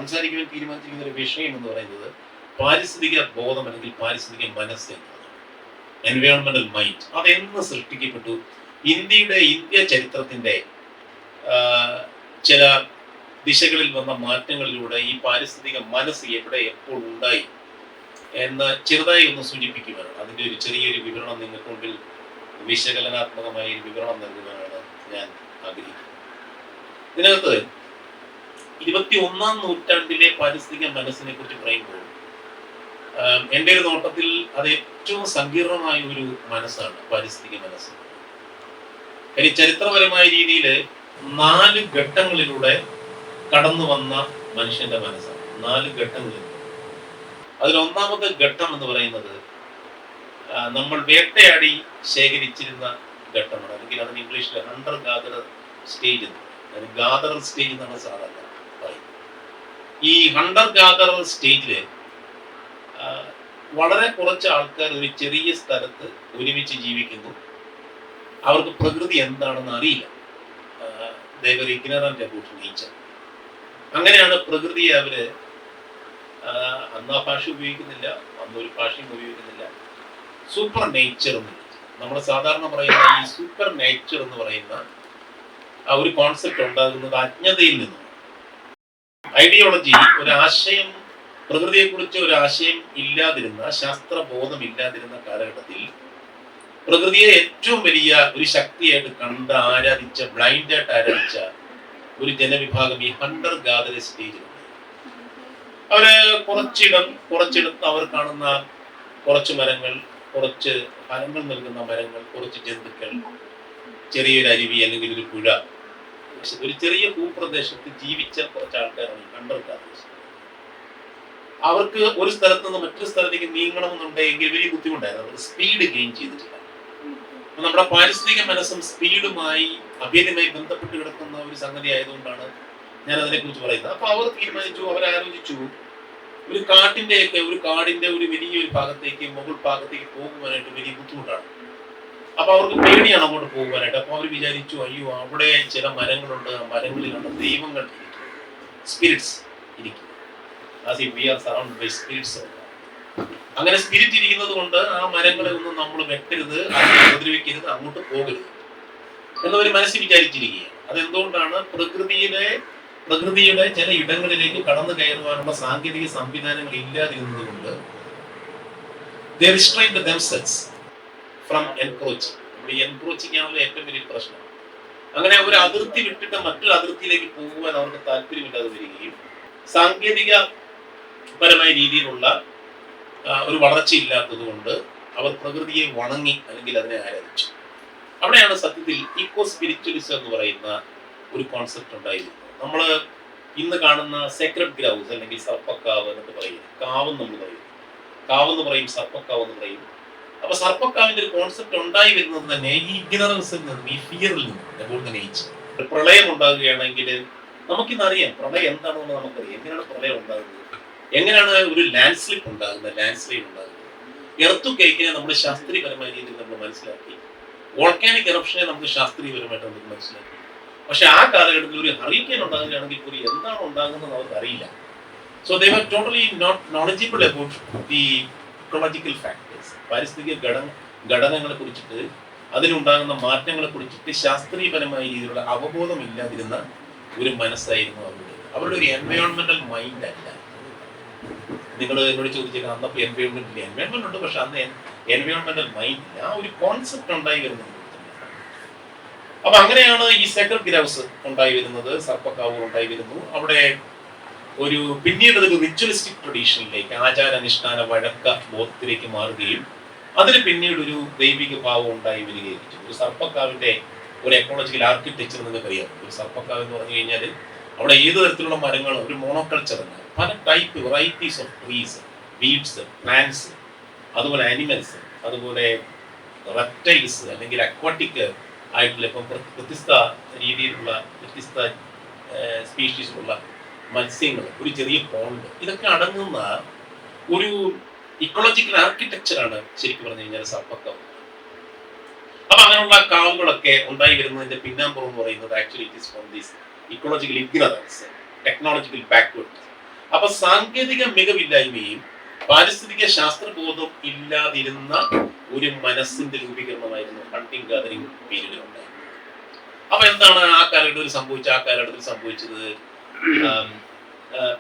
സംസാരിക്കുവാൻ തീരുമാനിച്ചിരിക്കുന്ന ഒരു വിഷയം എന്ന് പറയുന്നത് പാരിസ്ഥിതിക ബോധം അല്ലെങ്കിൽ പാരിസ്ഥിതിക മനസ്സ് എന്നതാണ്. എൻവയോൺമെന്റൽ മൈൻഡ് അതെന്ന് സൃഷ്ടിക്കപ്പെട്ടു? ഇന്ത്യ ചരിത്രത്തിന്റെ ചില ദിശകളിൽ വന്ന മാറ്റങ്ങളിലൂടെ ഈ പാരിസ്ഥിതിക മനസ്സ് എവിടെ എപ്പോൾ ഉണ്ടായി എന്ന് ചെറുതായി ഒന്ന് സൂചിപ്പിക്കുവാനാണ്. അതിൻ്റെ ഒരു ചെറിയൊരു വിവരണം നിങ്ങൾക്ക് മുമ്പിൽ വിശകലനാത്മകമായ ഒരു വിവരണം നൽകുവാനാണ് ഞാൻ ആഗ്രഹിക്കുന്നത്. ഇതിനകത്ത് 21-ാം നൂറ്റാണ്ടിലെ പാരിസ്ഥിതിക മനസ്സിനെ കുറിച്ച് പറയുമ്പോൾ എൻ്റെ ഒരു നോട്ടത്തിൽ അത് ഏറ്റവും സങ്കീർണമായ ഒരു മനസ്സാണ് പാരിസ്ഥിതിക മനസ്സ്. ഇനി ചരിത്രപരമായ രീതിയിൽ 4 ഘട്ടങ്ങളിലൂടെ കടന്നു വന്ന മനുഷ്യന്റെ മനസ്സാണ്. 4 ഘട്ടങ്ങളിൽ. അതിൽ ഒന്നാമത്തെ ഘട്ടം എന്ന് പറയുന്നത് നമ്മൾ വേട്ടയാടി ശേഖരിച്ചിരുന്ന ഘട്ടമാണ്. അല്ലെങ്കിൽ അതിന് ഇംഗ്ലീഷിൽ ഹണ്ടർ ഗാദറർ സ്റ്റേജ് എന്ന്, ഗാദറർ സ്റ്റേജ് എന്നാണ് സാധാരണ പറയുന്നത്. ഈ ഹണ്ടർ ഗാദറർ സ്റ്റേജില് വളരെ കുറച്ച് ആൾക്കാർ ഒരു ചെറിയ സ്ഥലത്ത് ഒരുമിച്ച് ജീവിക്കുന്നു. അവർക്ക് പ്രകൃതി എന്താണെന്ന് അറിയില്ല. they were ignorant about nature. അങ്ങനെയാണ് പ്രകൃതിയെ അവര് അന്ന് ആ ഭാഷ ഉപയോഗിക്കുന്നില്ല, അന്നൊരു ഭാഷയും ഉപയോഗിക്കുന്നില്ല. സൂപ്പർ നേച്ചർ എന്ന് നമ്മൾ സാധാരണ പറയുന്ന ഈ സൂപ്പർ നേച്ചർ എന്ന് പറയുന്ന ആ ഒരു കോൺസെപ്റ്റ് ഉണ്ടാകുന്നത് അജ്ഞതയിൽ നിന്നും. ഐഡിയോളജി, ഒരു ആശയം, പ്രകൃതിയെക്കുറിച്ച് ഒരു ആശയം ഇല്ലാതിരുന്ന, ശാസ്ത്രബോധം ഇല്ലാതിരുന്ന കാലഘട്ടത്തിൽ പ്രകൃതിയെ ഏറ്റവും വലിയ ഒരു ശക്തിയായിട്ട് കണ്ട് ആരാധിച്ച, ബ്ലൈൻഡായിട്ട് ആരാധിച്ച ഒരു ജനവിഭാഗം ഈ ഹണ്ടർ ഗാദറർ സ്റ്റേജിലുണ്ട്. അവര് കുറച്ചിടത്ത് അവർ കാണുന്ന കുറച്ച് മരങ്ങൾ, കുറച്ച് ഫലങ്ങൾ നൽകുന്ന മരങ്ങൾ, കുറച്ച് ജന്തുക്കൾ, ചെറിയൊരു അരുവി അല്ലെങ്കിൽ ഒരു പുഴ, ഒരു ചെറിയ ഭൂപ്രദേശത്ത് ജീവിച്ച കുറച്ച് ആൾക്കാരാണ് ഈ ഹണ്ടർ ഗാദറേഴ്സ്. അവർക്ക് ഒരു സ്ഥലത്ത് നിന്ന് മറ്റൊരു സ്ഥലത്തേക്ക് നീങ്ങണമെന്നുണ്ടെങ്കിൽ വലിയ ബുദ്ധിമുട്ടായിരുന്നു. അവർ സ്പീഡ് ഗെയിൻ ചെയ്തിട്ടില്ല. നമ്മുടെ പാരിസ്ഥിതിക മനസ്സും സ്പീഡുമായി അഭേദ്യമായി ബന്ധപ്പെട്ട് കിടക്കുന്ന ഒരു സംഗതി ആയതുകൊണ്ടാണ് ഞാൻ അതിനെക്കുറിച്ച് പറയുന്നത്. അപ്പൊ അവർ തീരുമാനിച്ചു, അവരാലോചിച്ചു, ഒരു കാടിന്റെ ഒരു വലിയൊരു ഭാഗത്തേക്ക്, മുകൾ ഭാഗത്തേക്ക് പോകുവാനായിട്ട് വലിയ ബുദ്ധിമുട്ടാണ്. അപ്പൊ അവർക്ക് പേടിയാണ് അങ്ങോട്ട് പോകുവാനായിട്ട്. അപ്പൊ അവർ വിചാരിച്ചു, അയ്യോ അവിടെ ചില മരങ്ങളുണ്ട്, ആ മരങ്ങളിലാണ് ദൈവങ്ങൾ ഇരിക്കും, സ്പിരിറ്റ്സ് ഇരിക്കും. അങ്ങനെ സ്പിരിറ്റ് ഇരിക്കുന്നത് കൊണ്ട് ആ മരങ്ങളെ ഒന്നും നമ്മൾ വെട്ടരുത്, അതിനെ ഉപദ്രവിക്കരുത്, അങ്ങോട്ട് പോകരുത് എന്നവർ മനസ്സിൽ വിചാരിച്ചിരിക്കുകയാണ്. അതെന്തുകൊണ്ടാണ്? പ്രകൃതിയുടെ ചില ഇടങ്ങളിലേക്ക് കടന്നു കയറുവാനുള്ള സാങ്കേതിക സംവിധാനങ്ങൾ ഇല്ലാതിരുന്നത് കൊണ്ട് they restrained themselves from encroaching. നമ്മുടെ എൻക്രോച്ചിങ് ആണല്ലോ ഏറ്റവും വലിയ പ്രശ്നം. അങ്ങനെ ഒരു അതിർത്തി വിട്ടിട്ട് മറ്റൊരു അതിർത്തിയിലേക്ക് പോകുവാൻ അവർക്ക് താല്പര്യമില്ലാതെ വരികയും സാങ്കേതിക പരമായ രീതിയിലുള്ള ഒരു വളർച്ച ഇല്ലാത്തത് കൊണ്ട് അവർ പ്രകൃതിയെ വണങ്ങി അല്ലെങ്കിൽ അതിനെ ആരാധിച്ചു. അവിടെയാണ് സത്യത്തിൽ ഈക്കോ സ്പിരിച്വലിസം എന്ന് പറയുന്ന ഒരു കോൺസെപ്റ്റ് ഉണ്ടായിരുന്നത്. നമ്മൾ ഇന്ന് കാണുന്ന സേക്രഡ് ഗ്രൗസ് അല്ലെങ്കിൽ സർപ്പക്കാവ് എന്നൊക്കെ പറയും. കാവെന്ന് പറയും, സർപ്പക്കാവ് എന്ന് പറയും. അപ്പൊ സർപ്പക്കാവിന്റെ ഒരു കോൺസെപ്റ്റ് ഉണ്ടായി വരുന്നത് തന്നെ ഈ ഇഗ്നറൻസിൽ നിന്നും, ഈ ഫിയറിൽ നിന്നും. About nature. പ്രളയം ഉണ്ടാകുകയാണെങ്കിൽ നമുക്കിന്നറിയാം പ്രളയം എന്താണെന്ന് നമുക്കറിയാം. എങ്ങനെയാണ് പ്രളയം ഉണ്ടാകുന്നത്, എങ്ങനെയാണ് ഒരു ലാൻഡ് സ്ലിപ്പ് ഉണ്ടാകുന്നത്, എർത്തുക്വേക്കിനെ നമ്മൾ ശാസ്ത്രീയപരമായ രീതിയിൽ നമ്മൾ മനസ്സിലാക്കി. വോൾക്കാനിക് എറപ്ഷനെ നമുക്ക് ശാസ്ത്രീയപരമായിട്ട് നമുക്ക് മനസ്സിലാക്കി. പക്ഷെ ആ കാലഘട്ടത്തിൽ ഒരു ഹറിക്കേൻ ഉണ്ടാകുകയാണെങ്കിൽ പോലും എന്താണ് ഉണ്ടാകുന്നത് അവർക്ക് അറിയില്ല. So they were totally not knowledgeable about the ecological factors. പാരിസ്ഥിതിക ഘടകങ്ങളെ കുറിച്ചിട്ട്, അതിലുണ്ടാകുന്ന മാറ്റങ്ങളെ കുറിച്ചിട്ട് ശാസ്ത്രീയപരമായ രീതിയിലുള്ള അവബോധം ഇല്ലാതിരുന്ന ഒരു മനസ്സായിരുന്നു അവരുടെ ഒരു എൻവയോൺമെന്റൽ മൈൻഡ് അല്ല. നിങ്ങൾ എന്നോട് ചോദിച്ചേക്കാം, അന്നപ്പോൾ എൻവയോൺമെന്റ് ഉണ്ട്, പക്ഷെ അന്ന് എൻവയോൺമെന്റൽ മൈൻഡ് ഇല്ല. ആ ഒരു കോൺസെപ്റ്റ് ഉണ്ടായി വരുന്നത്. അപ്പൊ അങ്ങനെയാണ് ഈ സേക്രഡ് ഗ്രൗസ് ഉണ്ടായി വരുന്നത്, സർപ്പക്കാവ് ഉണ്ടായി വരുന്നു. അവിടെ പിന്നീട് അതൊരു റിച്വലിസ്റ്റിക് ട്രഡീഷനിലേക്ക്, ആചാരാനുഷ്ഠാന വഴക്ക ബോധത്തിലേക്ക് മാറുകയും അതിന് പിന്നീട് ഒരു ദൈവിക ഭാവം ഉണ്ടായി വരികയും ചെയ്തു. ഒരു സർപ്പക്കാവിന്റെ ഒരു എക്കോളജിക്കൽ ആർക്കിടെക്ചർ നിങ്ങൾക്കറിയാം. ഒരു സർപ്പക്കാവ് എന്ന് പറഞ്ഞു കഴിഞ്ഞാൽ അവിടെ ഏത് തരത്തിലുള്ള മരങ്ങളും, ഒരു മോണോകൾച്ചർ തന്നെ, പല type varieties of trees, weeds, plants, അതുപോലെ ആനിമൽസ്, അതുപോലെ റെപ്റ്റൈൽസ് അല്ലെങ്കിൽ അക്വാട്ടിക് ആയിട്ടുള്ള ഇപ്പം വ്യത്യസ്ത രീതിയിലുള്ള വ്യത്യസ്ത സ്പീഷീസിലുള്ള മത്സ്യങ്ങൾ, ഒരു ചെറിയ പോണ്ട്, ഇതൊക്കെ അടങ്ങുന്ന ഒരു ഇക്കോളജിക്കൽ ആർക്കിടെക്ചറാണ് ശരിക്കും പറഞ്ഞു കഴിഞ്ഞാൽ സർപ്പക്കാവ്. അപ്പൊ അങ്ങനെയുള്ള കാവുകളൊക്കെ ഉണ്ടായി വരുന്നതിന്റെ പിന്നാമ്പുറം എന്ന് പറയുന്നത് actually it is from this ecological ignorance, technological backward. അപ്പൊ സാങ്കേതിക മികവില്ലായ്മയും പാരിസ്ഥിതിക ശാസ്ത്രബോധം ഇല്ലാതിരുന്ന ഒരു മനസ്സിന്റെ രൂപീകരണമായിരുന്നു ഹണ്ടിങ് ഗാദറിംഗ് പീരീഡിൽ ഉണ്ടായിരുന്നത്. അപ്പൊ എന്താണ് ആ കാലഘട്ടത്തിൽ സംഭവിച്ചത്?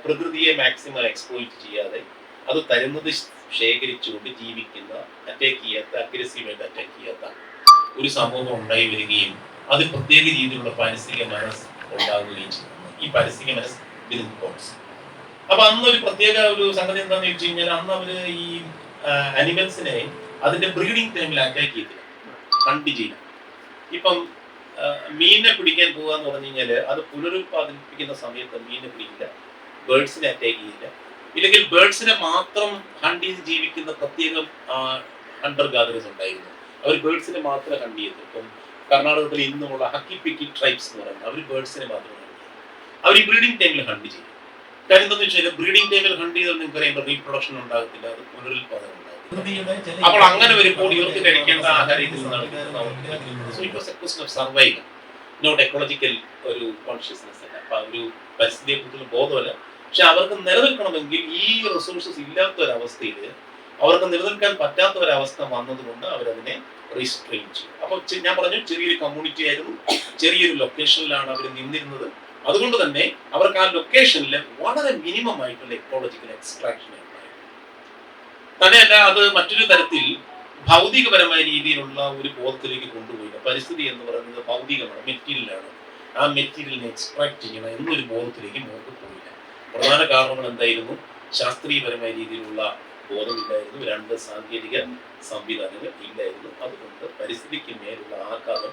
പ്രകൃതിയെ മാക്സിമം എക്സ്പ്ലോയിറ്റ് ചെയ്യാതെ അത് തരുന്നത് ശേഖരിച്ചുകൊണ്ട് ജീവിക്കുന്ന, അഗ്രസീവായിട്ട് അറ്റാക്ക് ചെയ്യാത്ത ഒരു സമൂഹം ഉണ്ടായി വരികയും അത് പ്രത്യേക രീതിയിലുള്ള പാരിസ്ഥിതിക മനസ്സ് ഉണ്ടാകുകയും ചെയ്യുന്നു. ഈ പാരിസ്ഥിതിക മനസ്സ് അപ്പൊ അന്നൊരു പ്രത്യേക ഒരു സംഗതി എന്താണെന്ന് ചോദിച്ചു കഴിഞ്ഞാൽ, അന്ന് അവര് ഈ അനിമൽസിനെ അതിന്റെ ബ്രീഡിംഗ് ടൈമിൽ അറ്റാക്ക് ചെയ്തില്ല, ഹണ്ട് ചെയ്യില്ല. ഇപ്പം മീനിനെ പിടിക്കാൻ പോകുക എന്ന് പറഞ്ഞു കഴിഞ്ഞാല് അത് പുനരുത്പാദിപ്പിക്കുന്ന സമയത്ത് മീനിനെ പിടിക്കില്ല, ബേർഡ്സിനെ അറ്റാക്ക് ചെയ്യില്ല. ഇല്ലെങ്കിൽ ബേർഡ്സിനെ മാത്രം ഹണ്ട് ചെയ്ത് ജീവിക്കുന്ന പ്രത്യേകം ഹണ്ടർ ഗാദറേഴ്സ് ഉണ്ടായിരുന്നു. അവർ ബേർഡ്സിനെ മാത്രമേ ഹണ്ട് ചെയ്തു. ഇപ്പം കർണാടകത്തിൽ ഇന്നുമുള്ള ഹക്കി പിക്കി ട്രൈബ്സ് എന്ന് പറയുന്നത് അവർ ബേർഡ്സിനെ മാത്രമേ ഹണ്ട് ചെയ്യും. അവർ ഈ ബ്രീഡിംഗ് ടൈമിൽ ഹണ്ട് ചെയ്യും. കാര്യം എന്താണെന്ന് വെച്ചാൽ ബ്രീഡിംഗ് ടൈമിൽ ഹണ്ട് ചെയ്താൽ നിങ്ങൾക്ക് അറിയാം റീപ്രൊഡക്ഷൻ ഉണ്ടാകത്തില്ല, അത് പുനരുത്പാദനം ഉണ്ടാകും. അപ്പോൾ അങ്ങനെ വരുമ്പോൾ ഇവർക്ക് കഴിക്കേണ്ട ആഹാരം ഇതിൽ നിന്നാണ് സർവൈവൽ, നോട്ട് എക്കോളജിക്കൽ ഒരു കോൺഷ്യസ്നെസ് അല്ല, അപ്പൊ ഒരു പരിസ്ഥിതിയെ കുറിച്ചുള്ള ബോധമല്ല. പക്ഷെ അവർക്ക് നിലനിൽക്കണമെങ്കിൽ ഈ റിസോഴ്സസ് ഇല്ലാത്ത ഒരവസ്ഥയിൽ, അവർക്ക് നിലനിൽക്കാൻ പറ്റാത്ത ഒരവസ്ഥ വന്നതുകൊണ്ട് അവരതിനെ റീസ്ട്രെയിൻ ചെയ്യും. അപ്പൊ ഞാൻ പറഞ്ഞു, ചെറിയൊരു കമ്മ്യൂണിറ്റി ആയിരുന്നു, ചെറിയൊരു ലൊക്കേഷനിലാണ് അവർ നിന്നിരുന്നത്. അതുകൊണ്ട് തന്നെ അവർക്ക് ആ ലൊക്കേഷനിൽ വളരെ മിനിമം ആയിട്ടുള്ള എക്കോളജിക്കൽ എക്സ്ട്രാക്ഷൻ ഉണ്ടായിരുന്നു. തന്നെയല്ല, അത് മറ്റൊരു തരത്തിൽ ഭൗതികപരമായ രീതിയിലുള്ള ഒരു ബോധത്തിലേക്ക് കൊണ്ടുപോയില്ല. പരിസ്ഥിതി എന്ന് പറയുന്നത് ഭൗതികമാണ്, മെറ്റീരിയലാണ്. ആ മെറ്റീരിയലിനെ എക്സ്ട്രാക്ട് ചെയ്യണം എന്നൊരു ബോധത്തിലേക്ക് നമുക്ക് പോയില്ല. പ്രധാന കാരണങ്ങൾ എന്തായിരുന്നു? ശാസ്ത്രീയപരമായ രീതിയിലുള്ള ബോധമില്ലായിരുന്നു, രണ്ട് സാങ്കേതിക സംവിധാനങ്ങൾ ഇല്ലായിരുന്നു. അതുകൊണ്ട് പരിസ്ഥിതിക്ക് മേലുള്ള ആഘാതം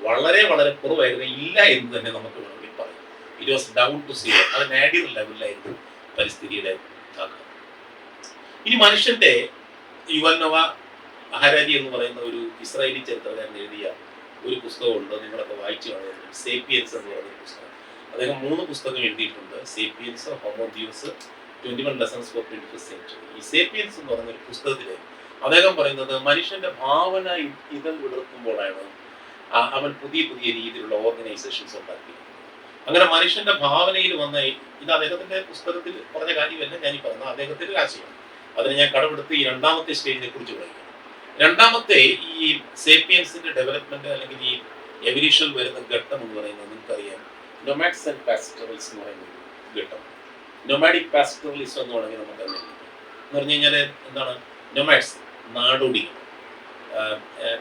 വളരെ വളരെ കുറവായിരുന്നു, ഇല്ല എന്ന് തന്നെ നമുക്ക് വേണമെങ്കിൽ പറയാം. It was down to zero. അത് നാഡിയർ ലെവലിലായിരുന്നു പരിസ്ഥിതിയുടെ ആഘാതം. ഇനി മനുഷ്യന്റെ യുവൽ നോവ ഹരാരി എന്ന് പറയുന്ന ഒരു ഇസ്രായേലി ചരിത്രകാരൻ എഴുതിയ ഒരു പുസ്തകമുണ്ട്, നിങ്ങളൊക്കെ വായിച്ചു കാണുന്നത്, സേപ്പിയൻസ് എന്ന് പറയുന്ന പുസ്തകം. അദ്ദേഹം 3 പുസ്തകം എഴുതിയിട്ടുണ്ട്: Sapiens, Homo Deus, 21 lessons for 21st century. ഈ സേപ്പിയൻസ് എന്ന് പറയുന്ന ഒരു പുസ്തകത്തില് അദ്ദേഹം പറയുന്നത് മനുഷ്യന്റെ ഭാവന ഇതൾ വിടർത്തുമ്പോഴാണ് അവൻ പുതിയ പുതിയ രീതിയിലുള്ള ഓർഗനൈസേഷൻസ് ഉണ്ടാക്കിയത്. അങ്ങനെ മനുഷ്യന്റെ ഭാവനയിൽ വന്ന, ഇത് അദ്ദേഹത്തിന്റെ പുസ്തകത്തിൽ പറഞ്ഞ കാര്യമല്ല ഞാനീ പറയുന്നത്, അദ്ദേഹത്തിന്റെ ആശയമാണ്. അതിനെ ഞാൻ കടമെടുത്ത് ഈ 2ാമത്തെ സ്റ്റേജിനെ കുറിച്ച് പറയുക. 2ാമത്തെ ഈ സേപ്പിയൻസിന്റെ ഡെവലപ്മെന്റ് അല്ലെങ്കിൽ ഈ എവല്യൂഷൻ വരുന്ന ഘട്ടം എന്ന് പറയുന്നത് നിങ്ങൾക്കറിയാം, നൊമാഡ്സ് ആൻഡ് പാസ്റ്ററൽസ് എന്ന് പറയുന്ന ഘട്ടം. നൊമാഡിക് പാസ്റ്ററലിസം എന്ന് വേണമെങ്കിൽ നമുക്ക് തന്നെ എന്ന് പറഞ്ഞു കഴിഞ്ഞാൽ എന്താണ്? നൊമാഡ്സ് നാടോടികൾ,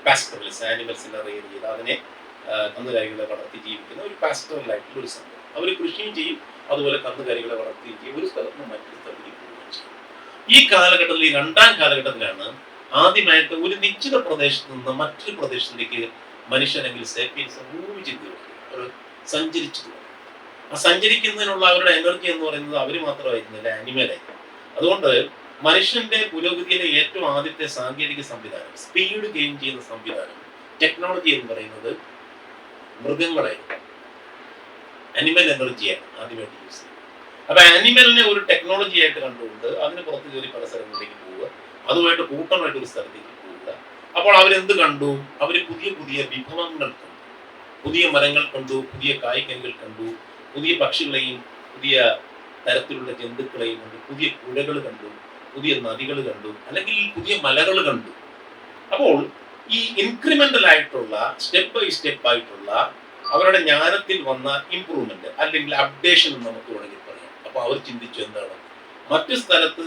പാസ്റ്ററലിസം ആനിമൽസിനെ റെയർ ചെയ്ത് അതിനെ കന്നുകാലികളെ വളർത്തി ജീവിക്കുന്ന ഒരു പാസ്റ്ററലായിട്ടുള്ള ഒരു സംഭവം. അവർ കൃഷിയും ചെയ്യും, അതുപോലെ കന്നുകാലികളെ വളർത്തുകയും ചെയ്യും, ഒരു സ്ഥലത്ത് നിന്ന് മറ്റൊരു സ്ഥലത്തേക്ക് പോവുകയും ചെയ്യും. ഈ കാലഘട്ടത്തിൽ, ഈ 2ാം കാലഘട്ടത്തിലാണ് ആദ്യമായിട്ട് ഒരു നിശ്ചിത പ്രദേശത്ത് നിന്ന് മറ്റൊരു പ്രദേശത്തേക്ക് മനുഷ്യനെങ്കിൽ സേപ്പിയൻസ് മൂവ് ചെയ്ത് സഞ്ചരിച്ചു. ആ സഞ്ചരിക്കുന്നതിനുള്ള അവരുടെ എനർജി എന്ന് പറയുന്നത് അവർ മാത്രമായിരുന്നില്ല, ആനിമലായിരുന്നു. അതുകൊണ്ട് മനുഷ്യന്റെ പുരോഗതിയിലെ ഏറ്റവും ആദ്യത്തെ സാങ്കേതിക സംവിധാനം, സ്പീഡ് ഗെയിൻ ചെയ്യുന്ന സംവിധാനം, ടെക്നോളജി എന്ന് പറയുന്നത് മൃഗങ്ങളായിരുന്നു. അനിമൽ എനർജിയാണ് ആദ്യമായിട്ട് യൂസ് ചെയ്യുന്നത്. അപ്പൊ ആനിമലിനെ ഒരു ടെക്നോളജി ആയിട്ട് കണ്ടുകൊണ്ട് അതിന് പുറത്ത് കയറി പല സ്ഥലങ്ങളിലേക്ക് പോവുക, അതുമായിട്ട് കൂട്ടമായിട്ട് ഒരു സ്ഥലത്തേക്ക് പോവുക. അപ്പോൾ അവരെന്ത് കണ്ടു? അവർ പുതിയ പുതിയ വിഭവങ്ങൾ കണ്ടു, പുതിയ മരങ്ങൾ കണ്ടു, പുതിയ കായ്കനികൾ കണ്ടു, പുതിയ പക്ഷികളെയും പുതിയ തരത്തിലുള്ള ജന്തുക്കളെയും കണ്ടു, പുതിയ പുഴകൾ കണ്ടു, പുതിയ നദികൾ കണ്ടു, അല്ലെങ്കിൽ പുതിയ മലകൾ കണ്ടു. അപ്പോൾ ഈ ഇൻക്രിമെന്റൽ ആയിട്ടുള്ള സ്റ്റെപ്പ് ബൈ സ്റ്റെപ്പ് ആയിട്ടുള്ള അവരുടെ ജ്ഞാനത്തിൽ വന്ന ഇംപ്രൂവ്മെന്റ് അല്ലെങ്കിൽ അപ്ഡേഷൻ എന്ന് നമുക്ക് വേണമെങ്കിൽ പറയാം. അപ്പൊ അവർ ചിന്തിച്ചു, എന്താണ്, മറ്റു സ്ഥലത്ത്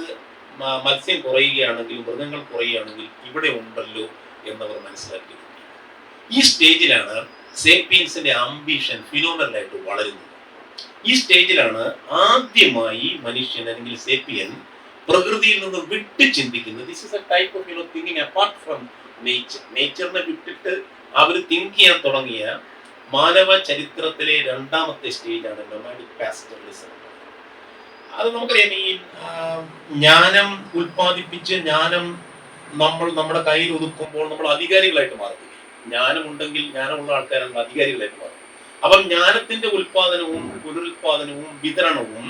മത്സ്യം കുറയുകയാണെങ്കിൽ, മൃഗങ്ങൾ കുറയുകയാണെങ്കിൽ ഇവിടെ ഉണ്ടല്ലോ എന്നവർ മനസ്സിലാക്കി. ഈ സ്റ്റേജിലാണ് സേപ്പിയൻസിന്റെ ആംബിഷൻ ഫിനോമിനലായിട്ട് വളരുന്നത്. ഈ സ്റ്റേജിലാണ് ആദ്യമായി മനുഷ്യൻ അല്ലെങ്കിൽ സേപ്പിയൻ പ്രകൃതിയിൽ നിന്ന് വിട്ട് ചിന്തിക്കുന്നത്. This is a type of thinking apart from nature. നേച്ചറിനെ വിട്ടിട്ട് അവർ തിങ്ക് ചെയ്യാൻ തുടങ്ങിയ മാനവ ചരിത്രത്തിലെ 2ാമത്തെ സ്റ്റേജാണ് നൊമാഡിക് പാസ്റ്ററലിസം. അത് നമുക്കറിയാം, ഈ ജ്ഞാനം ഉൽപ്പാദിപ്പിച്ച് ജ്ഞാനം നമ്മൾ നമ്മുടെ കയ്യിൽ ഒതുക്കുമ്പോൾ നമ്മൾ അധികാരികളായിട്ട് മാറുകയും, ജ്ഞാനമുണ്ടെങ്കിൽ ജ്ഞാനമുള്ള ആൾക്കാരാണ് അധികാരികളായിട്ട് മാറും. അപ്പം ജ്ഞാനത്തിന്റെ ഉൽപാദനവും പുനരുൽപാദനവും വിതരണവും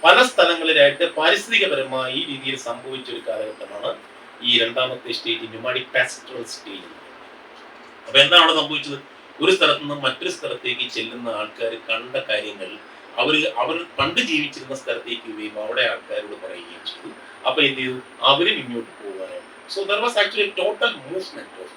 പല സ്ഥലങ്ങളിലായിട്ട് പാരിസ്ഥിതികപരമായി രീതിയിൽ സംഭവിച്ച ഒരു കാലഘട്ടമാണ് ഈ 2ാമത്തെ സ്റ്റേജ്, നൊമാഡിക് പാസ്റ്ററൽ സ്റ്റേജ്. അപ്പൊ എന്താണ് അവിടെ സംഭവിച്ചത്? ഒരു സ്ഥലത്ത് നിന്ന് മറ്റൊരു സ്ഥലത്തേക്ക് ചെല്ലുന്ന ആൾക്കാർ കണ്ട കാര്യങ്ങൾ അവർ പണ്ട് ജീവിച്ചിരുന്ന സ്ഥലത്തേക്ക് വരികയും അവിടെ ആൾക്കാരോട് പറയുകയും ചെയ്തു. അപ്പൊ എന്ത് ചെയ്തു? അവരും ഇങ്ങോട്ട് പോകാനായിട്ട്. So there was actually total movement of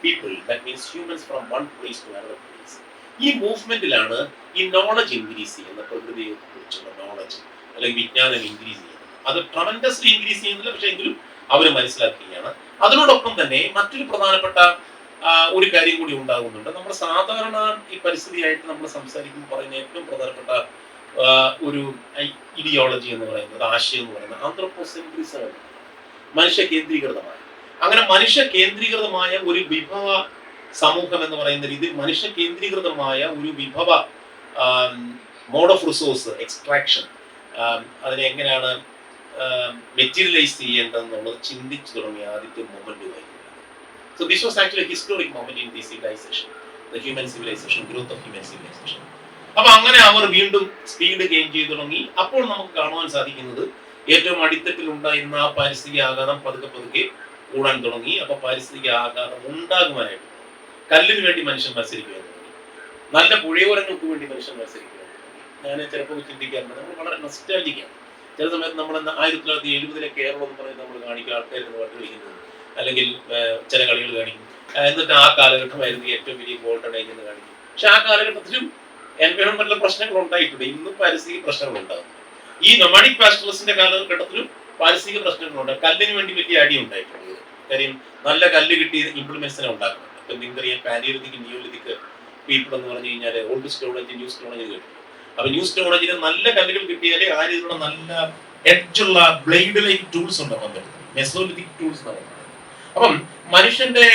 people, that means humans from one place to another place. ഈ മൂവ്മെന്റിലാണ് ഈ നോളജ് ഇൻക്രീസ് ചെയ്യുന്ന, പ്രകൃതിയെ കുറിച്ചുള്ള നോളജ് അല്ലെങ്കിൽ വിജ്ഞാനം ഇൻക്രീസ് ചെയ്യുന്നത്. അത് ട്രമൻഡസ്ലി ഇൻക്രീസ് ചെയ്യുന്നില്ല, പക്ഷേ എങ്കിലും അവർ മനസ്സിലാക്കുകയാണ്. അതിനോടൊപ്പം തന്നെ മറ്റൊരു പ്രധാനപ്പെട്ട ഒരു കാര്യം കൂടി ഉണ്ടാകുന്നുണ്ട്. നമ്മൾ സാധാരണ ഈ പരിസ്ഥിതിയായിട്ട് നമ്മൾ സംസാരിക്കുമ്പോൾ പറയുന്ന ഏറ്റവും പ്രധാനപ്പെട്ട ഒരു ഇഡിയോളജി എന്ന് പറയുന്നത്, ആശയം എന്ന് പറയുന്നത് ആന്ത്രോപോസെൻട്രിസം എന്ന്, മനുഷ്യ കേന്ദ്രീകൃതമായ, അങ്ങനെ മനുഷ്യ കേന്ദ്രീകൃതമായ ഒരു വിഭവ സമൂഹം എന്ന് പറയുന്ന രീതിയിൽ മനുഷ്യ കേന്ദ്രീകൃതമായ ഒരു വിഭവ മോഡ് ഓഫ് റിസോഴ്സ് എക്സ്ട്രാക്ഷൻ, അതിനെ എങ്ങനെയാണ് മെറ്റീരിയലൈസ് ചെയ്യേണ്ടതെന്നുള്ളത് ചിന്തിച്ചു തുടങ്ങിയ ആദ്യത്തെ മൊമെന്റുമായി. So this was actually a historic moment in the civilization, the human civilization, growth of human civilization. അപ്പൊ അങ്ങനെ അവർ വീണ്ടും സ്പീഡ് ഗെയിൻ ചെയ്തു തുടങ്ങി. അപ്പോൾ നമുക്ക് കാണുവാൻ സാധിക്കുന്നത് ഏറ്റവും അടിത്തട്ടിൽ ഉണ്ടായിരുന്ന ആ പാരിസ്ഥിതിക ആഘാതം പതുക്കെ പതുക്കെ കൂടാൻ തുടങ്ങി. അപ്പൊ പാരിസ്ഥിതിക ആഘാതം ഉണ്ടാകുവാനായിട്ട് കല്ലിന് വേണ്ടി മനുഷ്യൻ മത്സരിക്കുവാൻ തുടങ്ങി, നല്ല പുഴയോരങ്ങൾക്ക് വേണ്ടി മനുഷ്യൻ മത്സരിക്കുവാൻ തുടങ്ങി. ഞാൻ ചിലപ്പോൾ ചിന്തിക്കാറുണ്ട്, നമ്മൾ വളരെ നൊസ്റ്റാൾജിക്കാണ്. ചില സമയത്ത് നമ്മൾ 1970 കേരളം എന്ന് പറയുന്നത് നമ്മൾ കാണിക്കുക, ആൾക്കാർ പാട്ട് കളിക്കുന്നത് അല്ലെങ്കിൽ ചില കളികൾ കാണിക്കും. എന്നിട്ട് ആ കാലഘട്ടമായിരുന്നു ഏറ്റവും വലിയ ഗോൾഡൻ ഏജ് എന്ന് കാണിക്കും. പക്ഷെ ആ കാലഘട്ടത്തിലും എൻവയോൺമെന്റൽ പ്രശ്നങ്ങൾ ഉണ്ടായിട്ടുണ്ട്, ഇന്നും പാരിസ്ഥിതിക പ്രശ്നങ്ങൾ ഉണ്ടാകും. ഈ നൊമാഡിക് പാസ്റ്ററലിസത്തിന്റെ കാലഘട്ടത്തിലും പാരിസ്ഥിതിക പ്രശ്നങ്ങളുണ്ട്. കല്ലിന് വേണ്ടി വലിയ അടി ഉണ്ടായിട്ടുണ്ട്. കാര്യം നല്ല കല്ല് കിട്ടി ഇംപ്ലിമെന്റ്സിനെ ഉണ്ടാക്കുന്നുണ്ട്. ഇപ്പൊ നിങ്ങൾക്കറിയാം പാലിയോലിത്തിക് നിയോലിത്തിക് പീപ്പിൾ എന്ന് പറഞ്ഞു കഴിഞ്ഞാൽ ഓൾഡ് സ്റ്റോണേജ് ന്യൂ സ്റ്റോണേജ് കിട്ടും. അപ്പൊ ന്യൂ സ്റ്റോണേജിന് നല്ല കല്ലുകൾ കിട്ടിയാൽ ആ രീതിയിലുള്ള നല്ല എഡ്ജുള്ള ബ്ലേഡ് ലൈക്ക് ടൂൾസ് ഉണ്ടാക്കാൻ പറ്റും, മെസോലിത്തിക് ടൂൾസ് എന്ന് പറയുന്നത്. അപ്പം മനുഷ്യന്റെ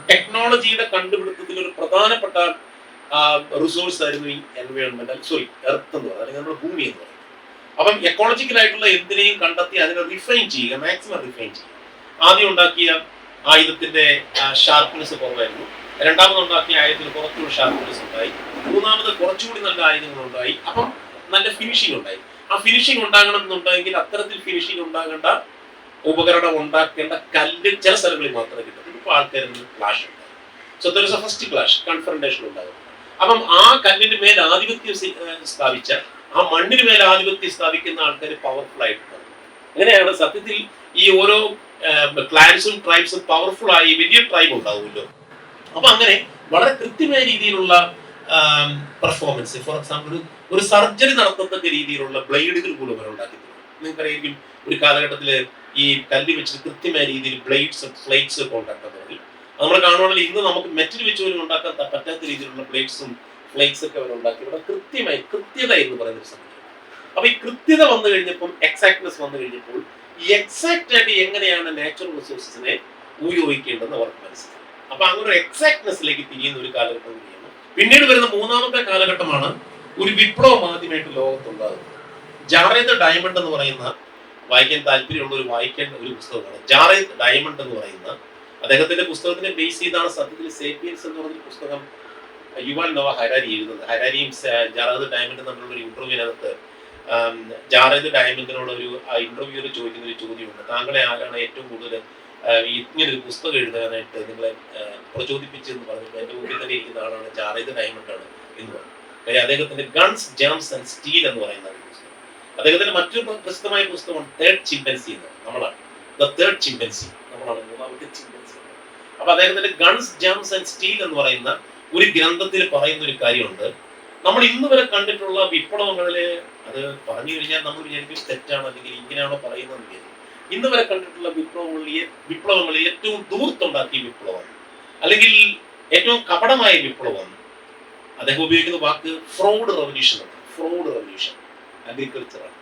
ടെക്നോളജിയുടെ കണ്ടുപിടുത്തത്തിൽ ഒരു പ്രധാനപ്പെട്ട റിസോഴ്സ് ആയിരുന്നു ഈ എൻവയോൺമെന്റൽ എർത്ത് എന്ന് പറയുന്നത്, അല്ലെങ്കിൽ നമ്മുടെ ഭൂമി എന്ന് പറയുന്നത്. അപ്പം എക്കോളജിക്കൽ ആയിട്ടുള്ള എന്തിനേയും കണ്ടെത്തി അതിനെ റിഫൈൻ ചെയ്യുക, മാക്സിമം റിഫൈൻ ചെയ്യുക. ആദ്യം ഉണ്ടാക്കിയ ആയുധത്തിന്റെ ഷാർപ്പ്നെസ് കുറവായിരുന്നു, രണ്ടാമത് ഉണ്ടാക്കിയ ആയുധത്തിന് കുറച്ചുകൂടി ഷാർപ്പ്നെസ് ഉണ്ടായി, മൂന്നാമത് കുറച്ചുകൂടി നല്ല ആയുധങ്ങൾ ഉണ്ടായി. അപ്പം നല്ല ഫിനിഷിംഗ് ഉണ്ടായി. ആ ഫിനിഷിംഗ് ഉണ്ടാകണം എന്നുണ്ടെങ്കിൽ അത്തരത്തിൽ ഫിനിഷിംഗ് ഉണ്ടാകേണ്ട ഉപകരണം ഉണ്ടാക്കേണ്ട കല്ല് ചില സ്ഥലങ്ങളിൽ മാത്രമേ കിട്ടും. ഇപ്പോൾ ആൾക്കാരിൽ ക്ലാഷ് ഉണ്ടാകും. So there is A first clash, confrontation ഉണ്ടാകും. അപ്പം ആ കല്ലിന് മേൽ ആധിപത്യം സ്ഥാപിച്ച, ആ മണ്ണിന് മേൽ ആധിപത്യം സ്ഥാപിക്കുന്ന ആൾക്കാർ പവർഫുൾ ആയിട്ടുണ്ടാകും. അങ്ങനെയാണ് സത്യത്തിൽ ഈ ഓരോ ക്ലാൻസും ട്രൈബ്സും പവർഫുൾ ആയി വലിയ ട്രൈബ് ഉണ്ടാവുമല്ലോ. അപ്പൊ അങ്ങനെ വളരെ കൃത്യമായ രീതിയിലുള്ള പെർഫോമൻസ്, ഫോർ എക്സാമ്പിൾ ഒരു സർജറി നടത്തത്തക്ക രീതിയിലുള്ള ബ്ലേഡുകൾ പോലും അവർ ഉണ്ടാക്കി. നിങ്ങൾക്കറിയാം ഒരു കാലഘട്ടത്തില് ഈ കല്ല് വെച്ച് കൃത്യമായ രീതിയിൽ ബ്ലേഡ്സ് ഫ്ലേറ്റ്സ് ഒക്കെ ഉണ്ടാക്കാൻ തുടങ്ങി. നമ്മൾ കാണുവാണെങ്കിൽ ഇന്ന് നമുക്ക് മെറ്റൽ വെച്ച് പോലും ഉണ്ടാക്കാൻ പറ്റാത്ത രീതിയിലുള്ള ബ്ലേഡ്സും ഫ്ലേറ്റ്സ് ഒക്കെ അവർ ഉണ്ടാക്കി. ഇവിടെ കൃത്യമായി കൃത്യത എന്ന് പറയുന്ന ഒരു സംഗതി. അപ്പൊ ഈ കൃത്യത വന്നു കഴിഞ്ഞപ്പോൾ, എക്സാക്ട്നെസ് വന്നു കഴിഞ്ഞപ്പോൾ, ഈ എക്സാക്ട് ആയിട്ട് എങ്ങനെയാണ് നാച്ചുറൽ റിസോഴ്സസിനെ ഉപയോഗിക്കേണ്ടതെന്ന് അവർക്ക് മനസ്സിലായി. അപ്പൊ അങ്ങനെ ഒരു എക്സാക്ട്നെസ്സിലേക്ക് തിരിയുന്ന ഒരു കാലഘട്ടം കൂടിയാണ്. പിന്നീട് വരുന്ന മൂന്നാമത്തെ കാലഘട്ടമാണ് ഒരു വിപ്ലവം ആദ്യമായിട്ട് ലോകത്തുണ്ടാകുന്നത്. ജാറേദ് ഡയമണ്ട് എന്ന് പറയുന്ന, വായിക്കാൻ താല്പര്യമുള്ള വായിക്കേണ്ട ഒരു പുസ്തകമാണ് ജാറേദ് ഡയമണ്ട് എന്ന് പറയുന്ന. അദ്ദേഹത്തിന്റെ പുസ്തകത്തിനെ ബേസ് ചെയ്താണ് സത്യത്തിൽ സേപ്പിയൻസ് എന്ന് പറഞ്ഞ പുസ്തകം യുവാൽ നോവ ഹരാരി എഴുതുന്നത്. ഹരാരിയും ജാറേദ് ഡയമണ്ട് തമ്മിലുള്ള ഒരു ഇന്റർവ്യൂവിനകത്ത് ജാറേദ് ഡയമണ്ടിനോട് ഒരു ഇന്റർവ്യൂവിൽ ചോദിക്കുന്ന ഒരു ചോദ്യമുണ്ട്, താങ്കളെ ആരാണ് ഏറ്റവും കൂടുതൽ ഇങ്ങനൊരു പുസ്തകം എഴുതാനായിട്ട് നിങ്ങളെ പ്രചോദിപ്പിച്ചെന്ന് പറഞ്ഞിട്ട് എന്റെ മുമ്പിൽ തന്നെ ഇരിക്കുന്ന ആളാണ് ജാറേദ് ഡയമണ്ട് ആണ് എന്ന് പറഞ്ഞു. കാര്യം അദ്ദേഹത്തിന്റെ ഗൺസ് ജംസ് ആൻഡ് സ്റ്റീൽ എന്ന് പറയുന്ന പുസ്തകം. അദ്ദേഹത്തിന്റെ മറ്റൊരു പ്രസിദ്ധമായ പുസ്തകമാണ് തേർഡ് ചിമ്പൻസി എന്ന്. നമ്മളാണ് ദ തേർഡ് ചിമ്പൻസി, നമ്മളാണ് മൂന്നാമത്തെ ചിമ്പൻസി. അപ്പൊ അദ്ദേഹത്തിന്റെ ഗൺസ് ജംസ് ആൻഡ് സ്റ്റീൽ എന്ന് പറയുന്ന ഒരു ഗ്രന്ഥത്തിൽ പറയുന്ന ഒരു കാര്യമുണ്ട്. നമ്മൾ ഇന്ന് വരെ കണ്ടിട്ടുള്ള വിപ്ലവങ്ങളില്, അത് പറഞ്ഞു കഴിഞ്ഞാൽ നമ്മൾ വിചാരിക്കും തെറ്റാണ് അല്ലെങ്കിൽ ഇങ്ങനെയാണോ പറയുന്നത് വിചാരിക്കും. ഇന്ന് വരെ കണ്ടിട്ടുള്ള വിപ്ലവങ്ങളിൽ ഏറ്റവും ദൂർത്തുണ്ടാക്കിയ വിപ്ലവം അല്ലെങ്കിൽ ഏറ്റവും കപടമായ വിപ്ലവം, അദ്ദേഹം ഉപയോഗിക്കുന്ന വാക്ക് ഫ്രോഡ് റവല്യൂഷൻ ആണ്. ഫ്രോഡ് റവല്യൂഷൻ അഗ്രികൾച്ചറാണ്.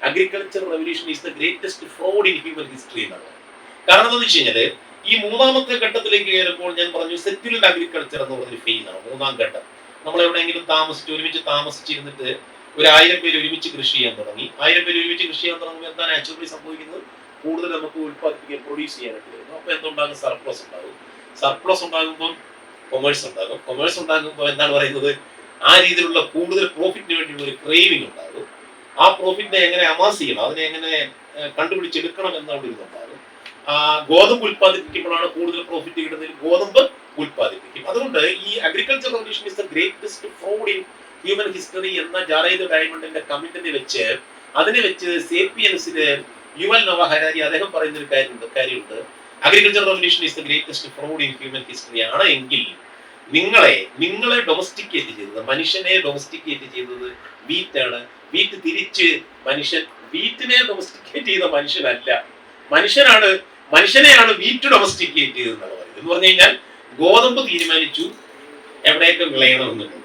Agriculture revolution is the greatest fraud in human history എന്നാണ്. കാരണം എന്താണെന്ന് വെച്ച് കഴിഞ്ഞാൽ ഈ മൂന്നാമത്തെ ഘട്ടത്തിലേക്ക് കയറുമ്പോൾ ഞാൻ പറഞ്ഞു സെറ്റിൽഡ് അഗ്രികൾച്ചർ എന്ന് പറഞ്ഞൊരു ഫെയിലാണ് മൂന്നാം ഘട്ടം. നമ്മൾ എവിടെയെങ്കിലും ഒരുമിച്ച് താമസിച്ചിരുന്നിട്ട് 1000 പേര് ഒരുമിച്ച് കൃഷി ചെയ്യാൻ തുടങ്ങി. 1000 പേര് ഒരുമിച്ച് കൃഷി ചെയ്യാൻ തുടങ്ങുമ്പോൾ എന്താ നാച്ചുറലി സംഭവിക്കുന്നത്? കൂടുതൽ നമുക്ക് ഉൽപ്പാദിപ്പിക്കാൻ, പ്രൊഡ്യൂസ് ചെയ്യാനായിട്ട് വരുന്നു. അപ്പോൾ എന്തുണ്ടാകും? സർപ്ലസ് ഉണ്ടാകും. സർപ്ലസ് ഉണ്ടാകുമ്പോൾ കൊമേഴ്സ് ഉണ്ടാകും. കൊമേഴ്സ് ഉണ്ടാകുമ്പോൾ എന്താണ് പറയുന്നത്? ആ രീതിയിലുള്ള കൂടുതൽ പ്രോഫിറ്റിന് വേണ്ടിയുള്ള ഒരു ക്രേവിംഗ് ഉണ്ടാകും. ആ പ്രോഫിറ്റിനെ എങ്ങനെ അമാസ് ചെയ്യണം, അതിനെ എങ്ങനെ കണ്ടുപിടിച്ചെടുക്കണം എന്നുള്ള ഇതുണ്ടാകും. ഗോതമ്പ് ഉൽപ്പാദിപ്പിക്കുമ്പോഴാണ് കൂടുതൽ പ്രോഫിറ്റ് കിട്ടുന്നതിൽ ഗോതമ്പ് ഉൽപ്പാദിപ്പിക്കും. അതുകൊണ്ട് ഈ agriculture revolution is the greatest fraud in human history എന്ന ജാറൈദ് ഡയമണ്ടിന്റെ കമന്റിനെ വെച്ച് അതിനെ വെച്ച് സേപ്പിയൻസില് യുവൽ നോവ ഹരാരി അദ്ദേഹം പറയുന്ന ഒരു കാര്യമുണ്ട്. Agriculture revolution is the greatest fraud in human history ആണ് എങ്കിൽ നിങ്ങളെ ഡൊമസ്റ്റിക്കേറ്റ് ചെയ്തത്, മനുഷ്യനെ ഡൊമസ്റ്റിക്കേറ്റ് ചെയ്തത് വീറ്റാണ്. വീറ്റ് തിരിച്ച് വീറ്റിനെ ഡൊമസ്റ്റിക്കേറ്റ് ചെയ്ത മനുഷ്യനല്ല, മനുഷ്യനെയാണ് വീറ്റ് ഡൊമസ്റ്റിക്കേറ്റ് ചെയ്തെന്നാണ് പറയുന്നത്. എന്ന് പറഞ്ഞു കഴിഞ്ഞാൽ ഗോതമ്പ് തീരുമാനിച്ചു എവിടെയൊക്കെ വിളയണമെന്നുള്ളത്,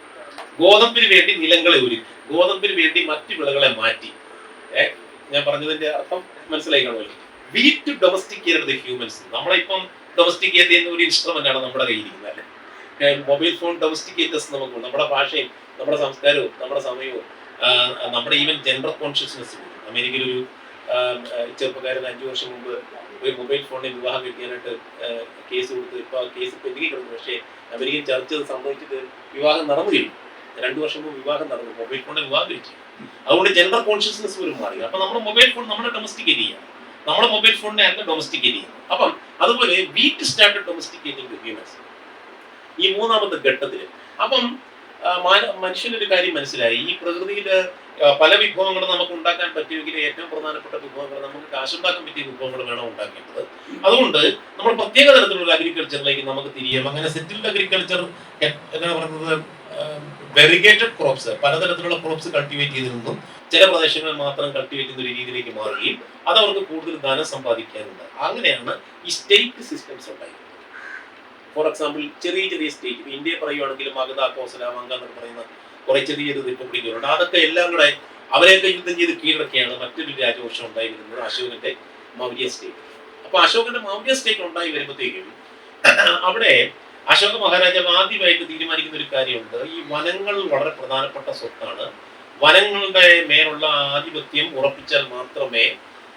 ഗോതമ്പിന് വേണ്ടി നിലങ്ങളെ ഒരുക്കി, ഗോതമ്പിന് വേണ്ടി മറ്റു വിളകളെ മാറ്റി. ഞാൻ പറഞ്ഞതിന്റെ അർത്ഥം മനസ്സിലായി കാണുമല്ലോ. Wheat domesticated the humans. നമ്മളിപ്പം ഡൊമസ്റ്റിക്കേറ്റ് ചെയ്യുന്ന ഒരു ഇൻസ്ട്രുമെന്റ് ആണ് നമ്മുടെ കയ്യിരിക്കുന്നത് അല്ലെ. മൊബൈൽ ഫോൺ ഡൊമസ്റ്റിക്കേറ്റേഴ്സ് നമുക്ക്, നമ്മുടെ ഭാഷയും നമ്മുടെ സംസ്കാരവും നമ്മുടെ സമയവും നമ്മുടെ ഈവൻ ജെൻഡർ കോൺഷ്യസ്നെസ്സും. അമേരിക്കയിൽ ഒരു ചെറുപ്പക്കാരൻ 5 വർഷം മുമ്പ് ഒരു മൊബൈൽ ഫോണിൽ വിവാഹം കഴിക്കാനായിട്ട് കേസ് കൊടുത്ത് ഇപ്പൊ ആ കേസ് പെൻഡിങ് കിടന്നു. പക്ഷേ അമേരിക്കൻ ചർച്ച സംഭവിച്ചിട്ട് വിവാഹം നടന്നു കഴിഞ്ഞു. 2 വർഷം മുമ്പ് വിവാഹം നടന്നു, മൊബൈൽ ഫോണിൽ വിവാഹം കഴിച്ചു. അതുകൊണ്ട് ജെൻഡർ കോൺഷ്യസ്നെസ് പോലും മാറി. അപ്പൊ നമ്മുടെ മൊബൈൽ ഫോൺ നമ്മളെ ഡൊമസ്റ്റിക്കേറ്റ് ചെയ്യാം, നമ്മളെ മൊബൈൽ ഫോണിനെ അല്ല ഡൊമസ്റ്റിക്കേറ്റ് ചെയ്യും. അപ്പം അതുപോലെ വീറ്റ് സ്റ്റാർട്ടഡ് ഡൊമസ്റ്റിക്കേറ്റിംഗ് ഹ്യൂമൻസ് ഈ 3ാമത്തെ ഘട്ടത്തിൽ. അപ്പം മനുഷ്യനൊരു കാര്യം മനസ്സിലായി, ഈ പ്രകൃതിയില് പല വിഭവങ്ങളും നമുക്ക് ഉണ്ടാക്കാൻ പറ്റുമെങ്കിൽ ഏറ്റവും പ്രധാനപ്പെട്ട വിഭവങ്ങൾ നമുക്ക് കാശുണ്ടാക്കാൻ പറ്റിയ വിഭവങ്ങൾ വേണം ഉണ്ടാക്കേണ്ടത്. അതുകൊണ്ട് നമ്മൾ പ്രത്യേക തരത്തിലുള്ള അഗ്രികൾച്ചറിലേക്ക് നമുക്ക് തിരിയാം. അങ്ങനെ സെറ്റിൽഡ് അഗ്രികൾച്ചർ എന്നാ പറയുന്നത്, വെറിഗേറ്റഡ് ക്രോപ്സ്, പലതരത്തിലുള്ള ക്രോപ്സ് കൾട്ടിവേറ്റ് ചെയ്തിരുന്നു ചില പ്രദേശങ്ങളിൽ മാത്രം കൾട്ടിവേറ്റ് ചെയ്യുന്ന ഒരു രീതിയിലേക്ക് മാറുകയും അത് അവർക്ക് കൂടുതൽ ധനം സമ്പാദിക്കാനുണ്ട്. അങ്ങനെയാണ് ഈ സ്റ്റേറ്റ് സിസ്റ്റംസ് ഉണ്ടായിരുന്നത്. ഫോർ എക്സാമ്പിൾ ചെറിയ സ്റ്റേറ്റ്, ഇന്ത്യയെ പറയുവാണെങ്കിൽ മഗധ, കോസല, മംഗ എന്നൊക്കെ പറയുന്ന കുറെ ചെറിയ റിപ്പബ്ലിക്കുകളുണ്ട്. അതൊക്കെ എല്ലാം കൂടെ അവരെയൊക്കെ യുദ്ധം ചെയ്ത് കീഴടക്കിയാണ് മറ്റൊരു രാജവംശം ഉണ്ടായി വരുന്നത്, അശോകന്റെ മൗര്യ സ്റ്റേറ്റ്. അപ്പൊ അശോകന്റെ മൗര്യ സ്റ്റേറ്റ് ഉണ്ടായി വരുമ്പോഴത്തേക്കും അവിടെ അശോക മഹാരാജാവ് ആദ്യമായിട്ട് തീരുമാനിക്കുന്ന ഒരു കാര്യമുണ്ട്. ഈ വനങ്ങൾ വളരെ പ്രധാനപ്പെട്ട സ്വത്താണ്. വനങ്ങളുടെ മേലുള്ള ആധിപത്യം ഉറപ്പിച്ചാൽ മാത്രമേ